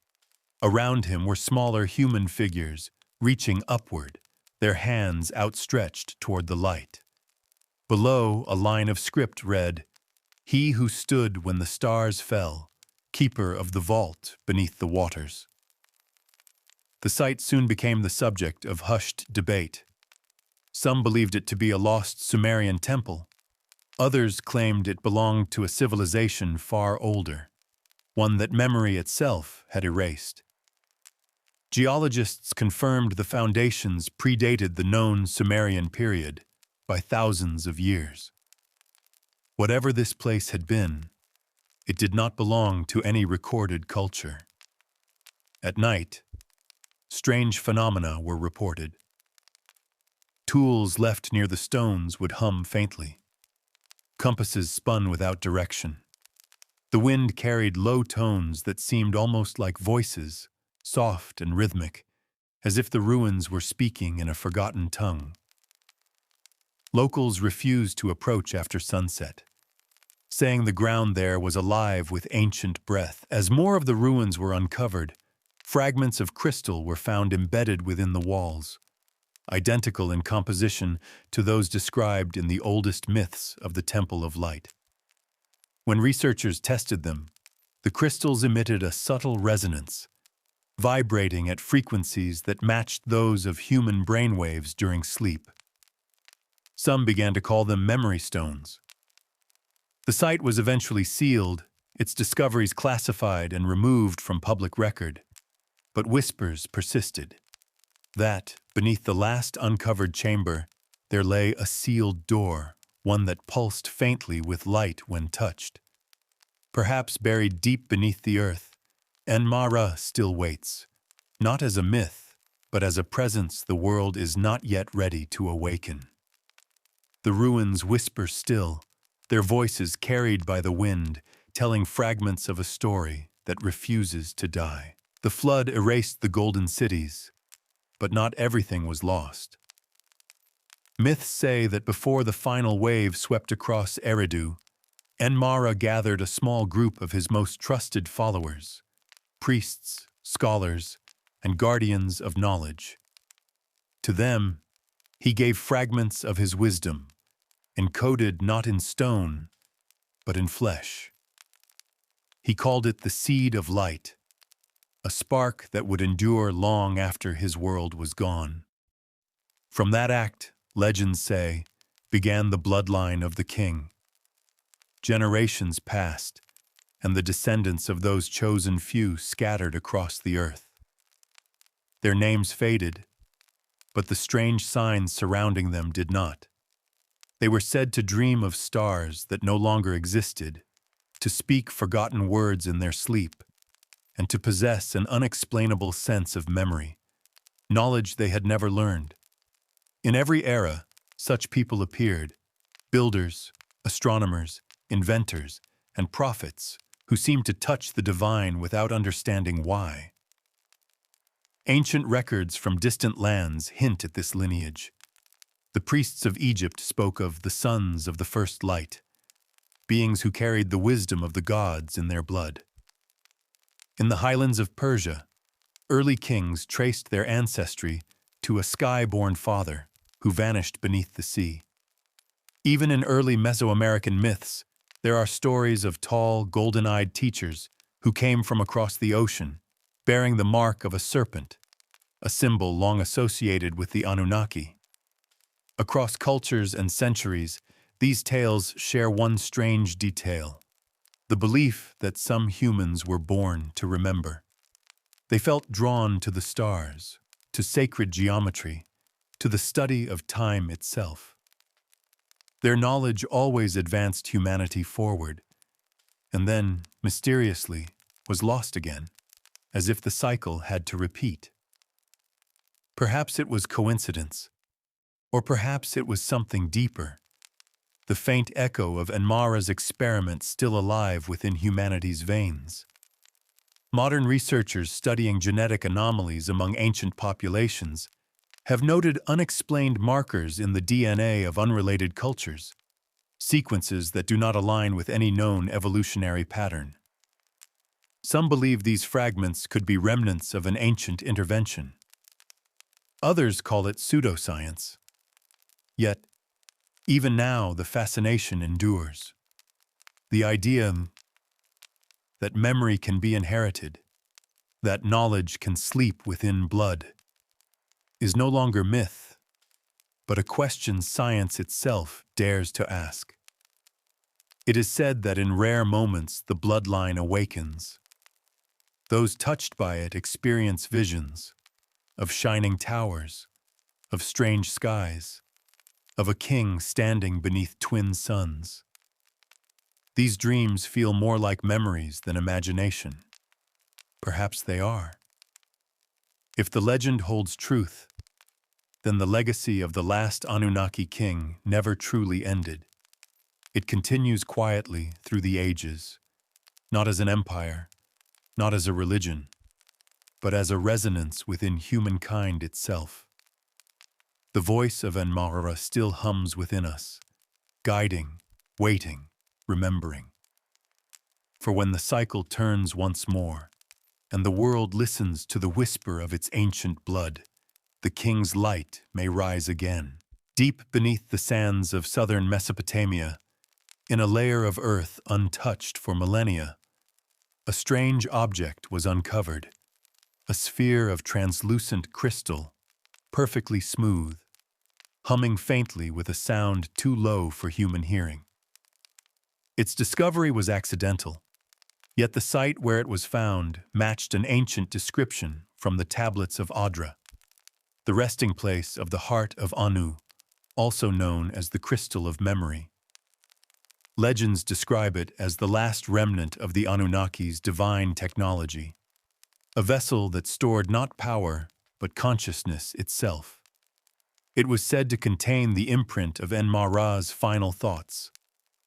Around him were smaller human figures, reaching upward, their hands outstretched toward the light. Below, a line of script read, "He who stood when the stars fell, keeper of the vault beneath the waters." The site soon became the subject of hushed debate. Some believed it to be a lost Sumerian temple. Others claimed it belonged to a civilization far older, one that memory itself had erased. Geologists confirmed the foundations predated the known Sumerian period by thousands of years. Whatever this place had been, it did not belong to any recorded culture. At night, strange phenomena were reported. Tools left near the stones would hum faintly. Compasses spun without direction. The wind carried low tones that seemed almost like voices, soft and rhythmic, as if the ruins were speaking in a forgotten tongue. Locals refused to approach after sunset, saying the ground there was alive with ancient breath. As more of the ruins were uncovered, fragments of crystal were found embedded within the walls, identical in composition to those described in the oldest myths of the Temple of Light. When researchers tested them, the crystals emitted a subtle resonance, vibrating at frequencies that matched those of human brainwaves during sleep. Some began to call them memory stones. The site was eventually sealed, its discoveries classified and removed from public record, but whispers persisted. That, beneath the last uncovered chamber, there lay a sealed door, one that pulsed faintly with light when touched. Perhaps buried deep beneath the earth, Enmara still waits, not as a myth, but as a presence the world is not yet ready to awaken. The ruins whisper still, their voices carried by the wind, telling fragments of a story that refuses to die. The flood erased the golden cities, but not everything was lost. Myths say that before the final wave swept across Eridu, Enmara gathered a small group of his most trusted followers, priests, scholars, and guardians of knowledge. To them, he gave fragments of his wisdom, encoded not in stone, but in flesh. He called it the seed of light, a spark that would endure long after his world was gone. From that act, legends say, began the bloodline of the king. Generations passed, and the descendants of those chosen few scattered across the earth. Their names faded, but the strange signs surrounding them did not. They were said to dream of stars that no longer existed, to speak forgotten words in their sleep, and to possess an unexplainable sense of memory, knowledge they had never learned. In every era, such people appeared, builders, astronomers, inventors, and prophets who seemed to touch the divine without understanding why. Ancient records from distant lands hint at this lineage. The priests of Egypt spoke of the sons of the first light, beings who carried the wisdom of the gods in their blood. In the highlands of Persia, early kings traced their ancestry to a sky-born father who vanished beneath the sea. Even in early Mesoamerican myths, there are stories of tall, golden-eyed teachers who came from across the ocean, bearing the mark of a serpent, a symbol long associated with the Anunnaki. Across cultures and centuries, these tales share one strange detail: the belief that some humans were born to remember. They felt drawn to the stars, to sacred geometry, to the study of time itself. Their knowledge always advanced humanity forward, and then, mysteriously, was lost again, as if the cycle had to repeat. Perhaps it was coincidence, or perhaps it was something deeper, the faint echo of Enmara's experiment still alive within humanity's veins. Modern researchers studying genetic anomalies among ancient populations have noted unexplained markers in the DNA of unrelated cultures, sequences that do not align with any known evolutionary pattern. Some believe these fragments could be remnants of an ancient intervention. Others call it pseudoscience. Yet, even now, the fascination endures. The idea that memory can be inherited, that knowledge can sleep within blood, is no longer myth, but a question science itself dares to ask. It is said that in rare moments the bloodline awakens. Those touched by it experience visions of shining towers, of strange skies, of a king standing beneath twin suns. These dreams feel more like memories than imagination. Perhaps they are. If the legend holds truth, then the legacy of the last Anunnaki king never truly ended. It continues quietly through the ages, not as an empire, not as a religion, but as a resonance within humankind itself. The voice of Enmara still hums within us, guiding, waiting, remembering. For when the cycle turns once more, and the world listens to the whisper of its ancient blood, the king's light may rise again. Deep beneath the sands of southern Mesopotamia, in a layer of earth untouched for millennia, a strange object was uncovered, a sphere of translucent crystal, perfectly smooth, humming faintly with a sound too low for human hearing. Its discovery was accidental, yet the site where it was found matched an ancient description from the tablets of Adra, the resting place of the heart of Anu, also known as the crystal of memory. Legends describe it as the last remnant of the Anunnaki's divine technology. a vessel that stored not power, but consciousness itself. It was said to contain the imprint of En-Mara's final thoughts,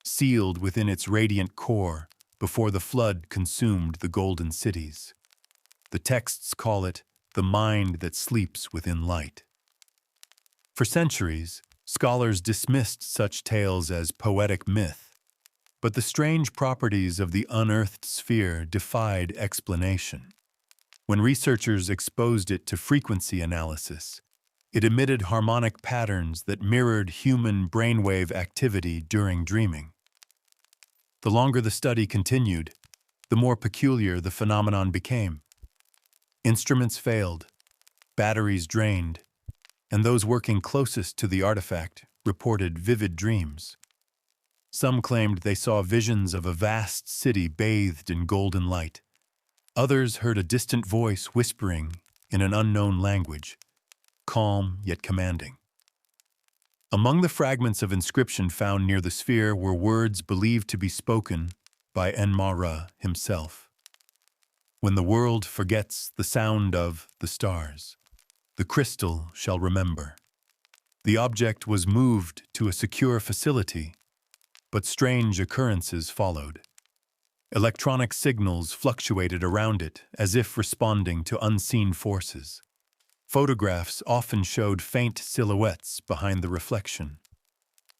sealed within its radiant core before the flood consumed the golden cities. The texts call it the mind that sleeps within light. For centuries, scholars dismissed such tales as poetic myth, but the strange properties of the unearthed sphere defied explanation. When researchers exposed it to frequency analysis, it emitted harmonic patterns that mirrored human brainwave activity during dreaming. The longer the study continued, the more peculiar the phenomenon became. Instruments failed, batteries drained, and those working closest to the artifact reported vivid dreams. Some claimed they saw visions of a vast city bathed in golden light. Others heard a distant voice whispering in an unknown language, calm yet commanding. Among the fragments of inscription found near the sphere were words believed to be spoken by En-Mara himself. When the world forgets the sound of the stars, the crystal shall remember. The object was moved to a secure facility, but strange occurrences followed. Electronic signals fluctuated around it as if responding to unseen forces. Photographs often showed faint silhouettes behind the reflection,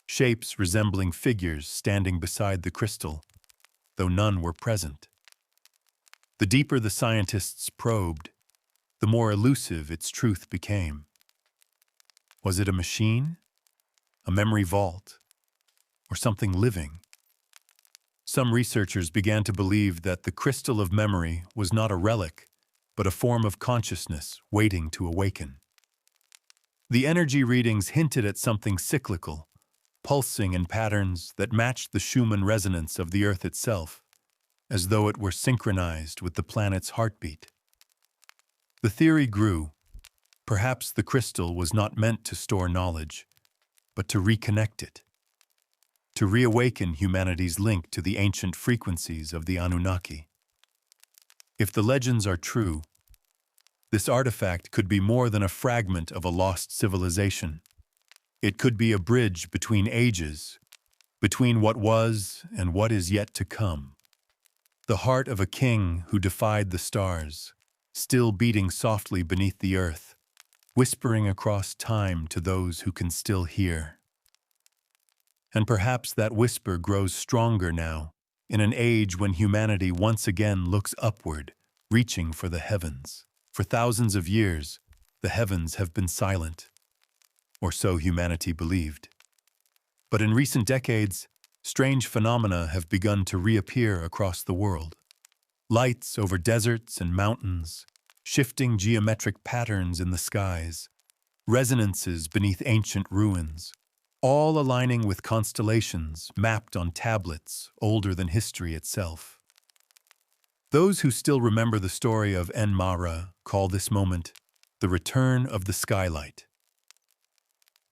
shapes resembling figures standing beside the crystal, though none were present. The deeper the scientists probed, the more elusive its truth became. Was it a machine, a memory vault, or something living? Some researchers began to believe that the crystal of memory was not a relic, but a form of consciousness waiting to awaken. The energy readings hinted at something cyclical, pulsing in patterns that matched the Schumann resonance of the Earth itself, as though it were synchronized with the planet's heartbeat. The theory grew. Perhaps the crystal was not meant to store knowledge, but to reconnect it, to reawaken humanity's link to the ancient frequencies of the Anunnaki. If the legends are true, this artifact could be more than a fragment of a lost civilization. It could be a bridge between ages, between what was and what is yet to come. The heart of a king who defied the stars, still beating softly beneath the earth, whispering across time to those who can still hear. And perhaps that whisper grows stronger now, in an age when humanity once again looks upward, reaching for the heavens. For thousands of years, the heavens have been silent, or so humanity believed. But in recent decades, strange phenomena have begun to reappear across the world. Lights over deserts and mountains, shifting geometric patterns in the skies, resonances beneath ancient ruins, all aligning with constellations mapped on tablets older than history itself. Those who still remember the story of En-Mara call this moment the return of the skylight.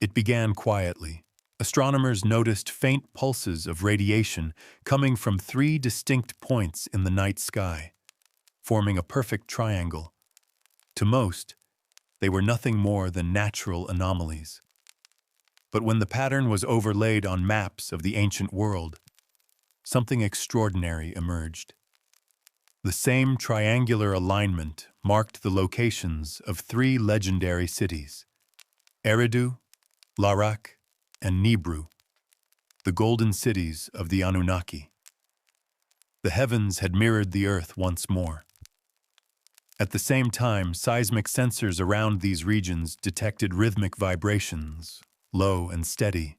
It began quietly. Astronomers noticed faint pulses of radiation coming from 3 distinct points in the night sky, forming a perfect triangle. To most, they were nothing more than natural anomalies. But when the pattern was overlaid on maps of the ancient world, something extraordinary emerged. The same triangular alignment marked the locations of 3 legendary cities, Eridu, Larak, and Nibru, the golden cities of the Anunnaki. The heavens had mirrored the earth once more. At the same time, seismic sensors around these regions detected rhythmic vibrations, low and steady,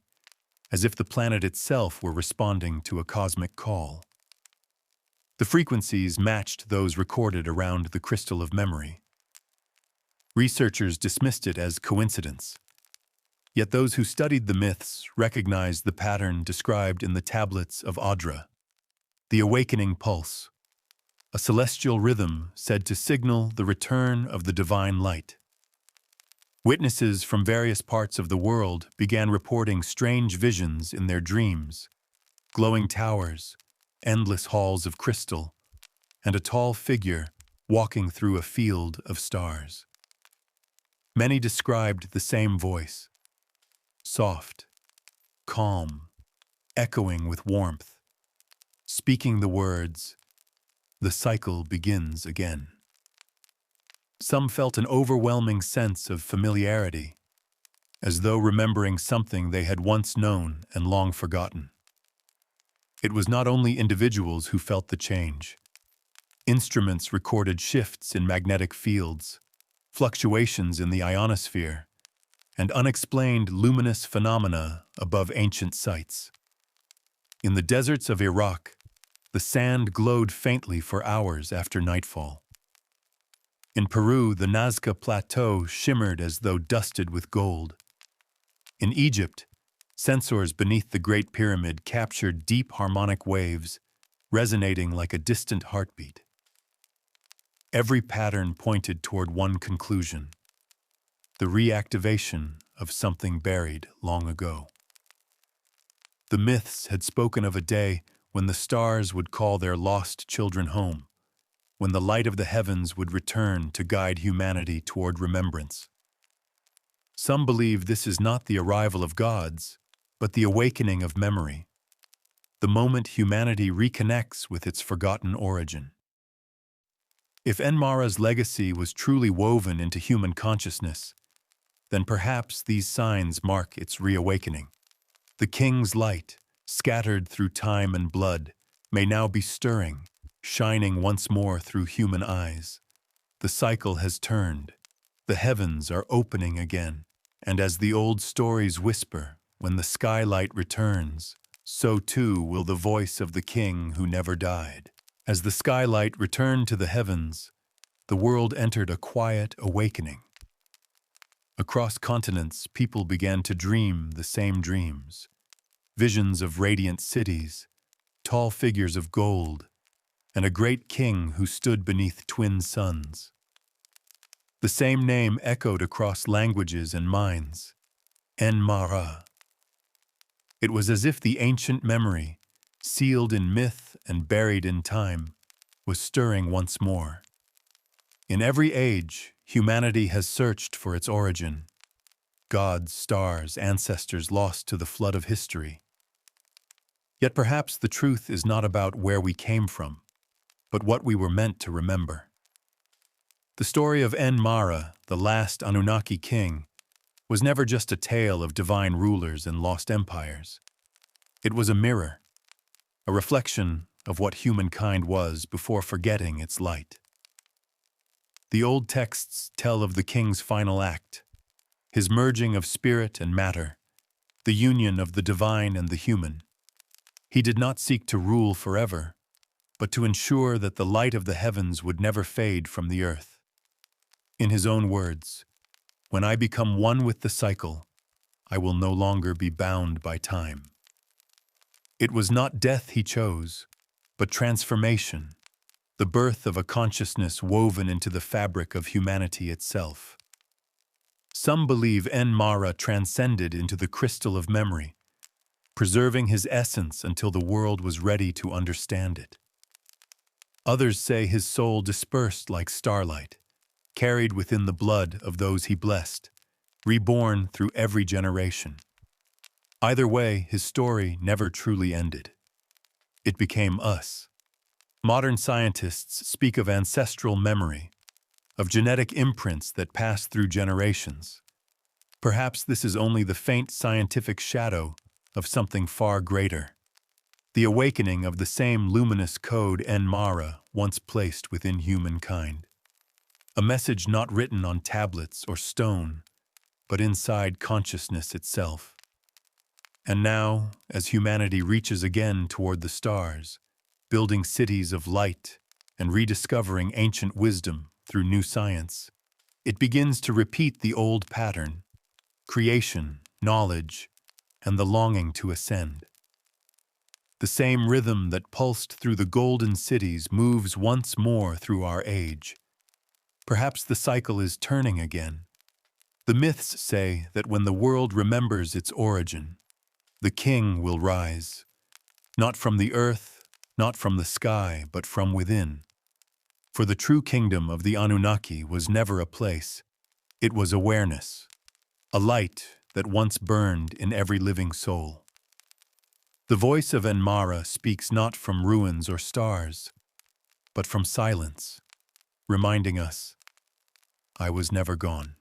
as if the planet itself were responding to a cosmic call. The frequencies matched those recorded around the crystal of memory. Researchers dismissed it as coincidence. Yet those who studied the myths recognized the pattern described in the tablets of Adra, the awakening pulse, a celestial rhythm said to signal the return of the divine light. Witnesses from various parts of the world began reporting strange visions in their dreams, glowing towers, endless halls of crystal, and a tall figure walking through a field of stars. Many described the same voice, soft, calm, echoing with warmth, speaking the words, "The cycle begins again." Some felt an overwhelming sense of familiarity, as though remembering something they had once known and long forgotten. It was not only individuals who felt the change. Instruments recorded shifts in magnetic fields, fluctuations in the ionosphere, and unexplained luminous phenomena above ancient sites. In the deserts of Iraq, the sand glowed faintly for hours after nightfall. In Peru, the Nazca Plateau shimmered as though dusted with gold. In Egypt, sensors beneath the Great Pyramid captured deep harmonic waves, resonating like a distant heartbeat. Every pattern pointed toward one conclusion: the reactivation of something buried long ago. The myths had spoken of a day when the stars would call their lost children home, when the light of the heavens would return to guide humanity toward remembrance. Some believe this is not the arrival of gods, but the awakening of memory, the moment humanity reconnects with its forgotten origin. If Enmara's legacy was truly woven into human consciousness, then perhaps these signs mark its reawakening. The king's light, scattered through time and blood, may now be stirring, shining once more through human eyes. The cycle has turned. The heavens are opening again. And as the old stories whisper, when the skylight returns, so too will the voice of the king who never died. As the skylight returned to the heavens, the world entered a quiet awakening. Across continents, people began to dream the same dreams. Visions of radiant cities, tall figures of gold, and a great king who stood beneath twin suns. The same name echoed across languages and minds: Enmara. It was as if the ancient memory, sealed in myth and buried in time, was stirring once more. In every age, humanity has searched for its origin. Gods, stars, ancestors lost to the flood of history. Yet perhaps the truth is not about where we came from, but what we were meant to remember. The story of Enmara, the last Anunnaki king, was never just a tale of divine rulers and lost empires. It was a mirror, a reflection of what humankind was before forgetting its light. The old texts tell of the king's final act, his merging of spirit and matter, the union of the divine and the human. He did not seek to rule forever, but to ensure that the light of the heavens would never fade from the earth. In his own words, "When I become one with the cycle, I will no longer be bound by time." It was not death he chose, but transformation, the birth of a consciousness woven into the fabric of humanity itself. Some believe Enmara transcended into the crystal of memory, preserving his essence until the world was ready to understand it. Others say his soul dispersed like starlight, carried within the blood of those he blessed, reborn through every generation. Either way, his story never truly ended. It became us. Modern scientists speak of ancestral memory, of genetic imprints that pass through generations. Perhaps this is only the faint scientific shadow of something far greater, the awakening of the same luminous code Enmara once placed within humankind. A message not written on tablets or stone, but inside consciousness itself. And now, as humanity reaches again toward the stars, building cities of light and rediscovering ancient wisdom through new science, it begins to repeat the old pattern: creation, knowledge, and the longing to ascend. The same rhythm that pulsed through the golden cities moves once more through our age. Perhaps the cycle is turning again. The myths say that when the world remembers its origin, the king will rise, not from the earth, not from the sky, but from within. For the true kingdom of the Anunnaki was never a place. It was awareness, a light that once burned in every living soul. The voice of Enmara speaks not from ruins or stars, but from silence, reminding us, I was never gone.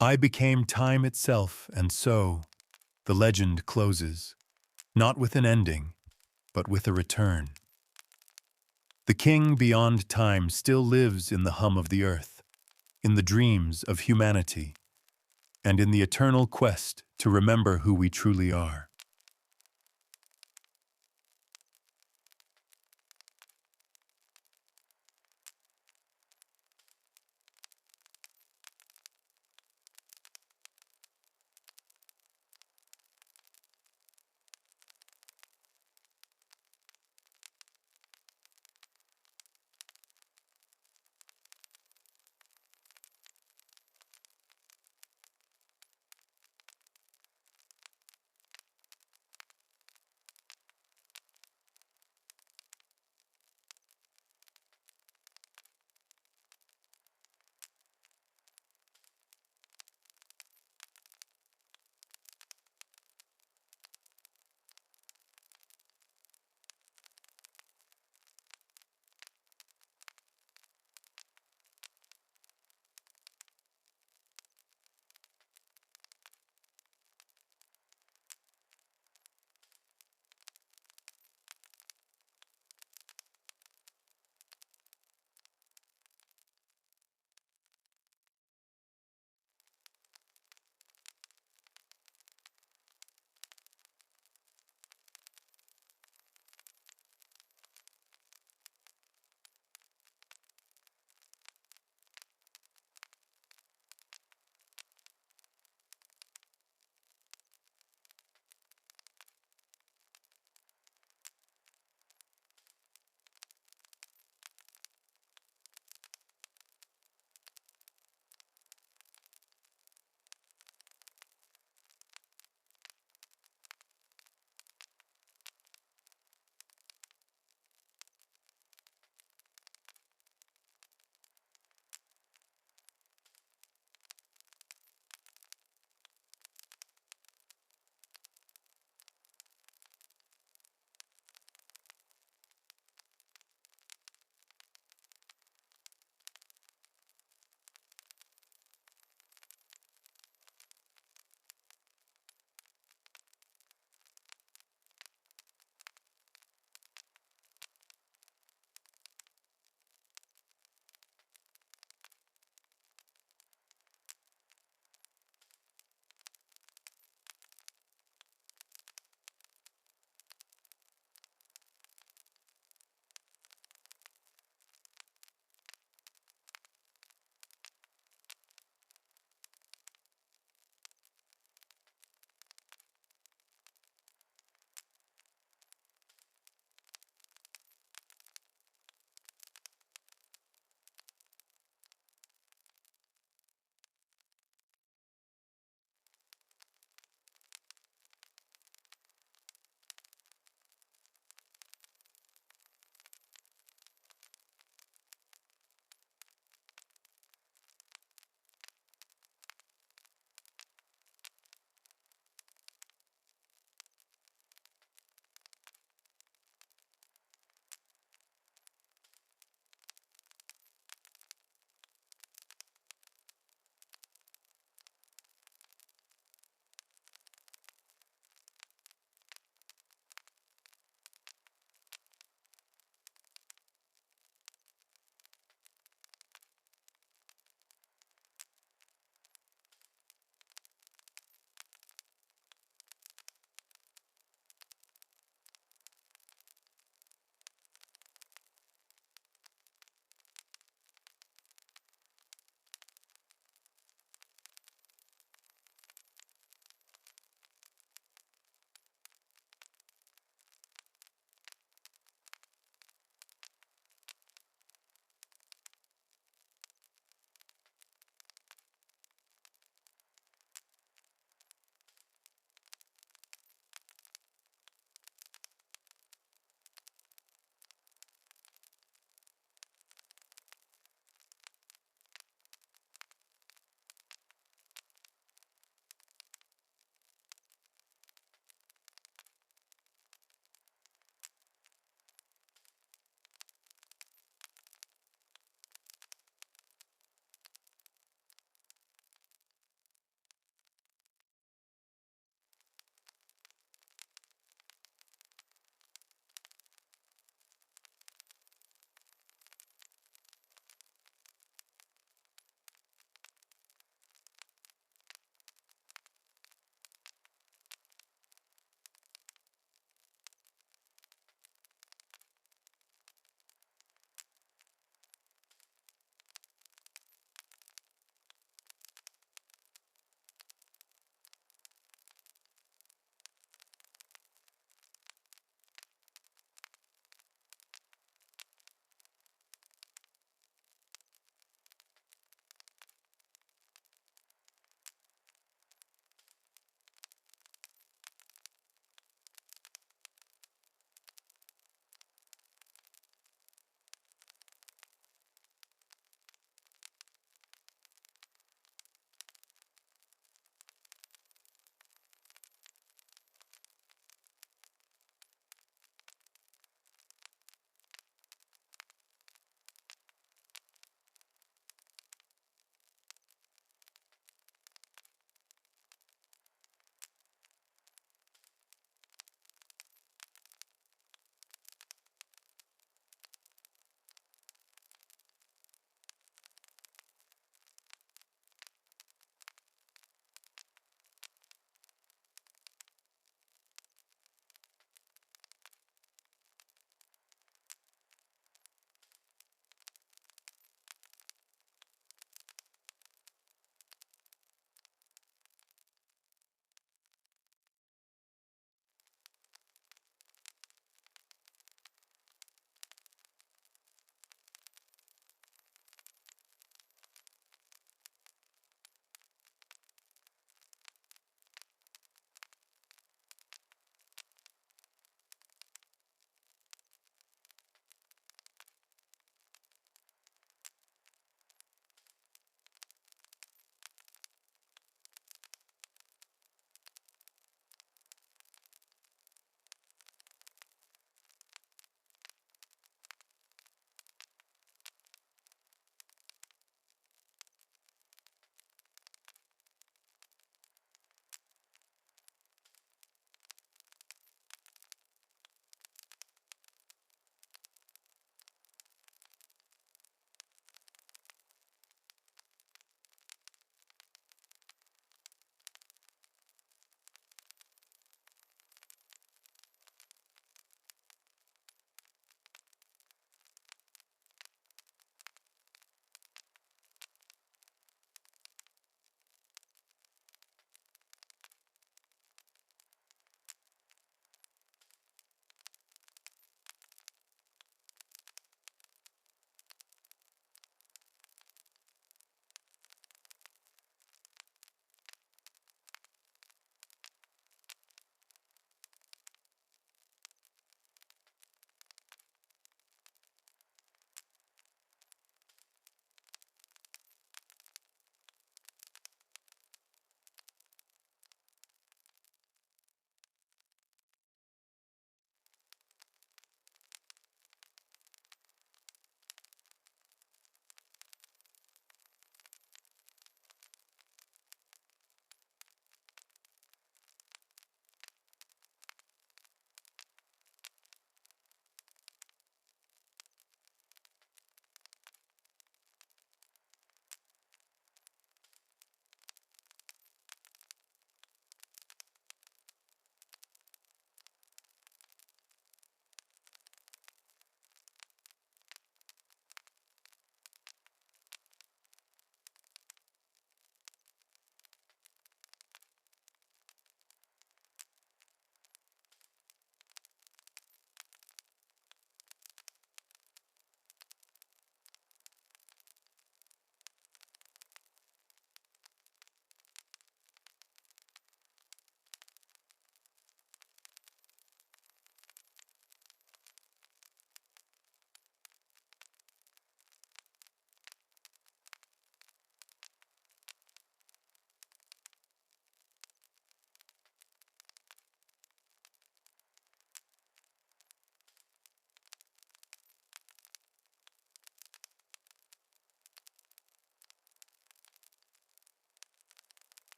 I became time itself, and so, the legend closes, not with an ending, but with a return. The king beyond time still lives in the hum of the earth, in the dreams of humanity, and in the eternal quest to remember who we truly are.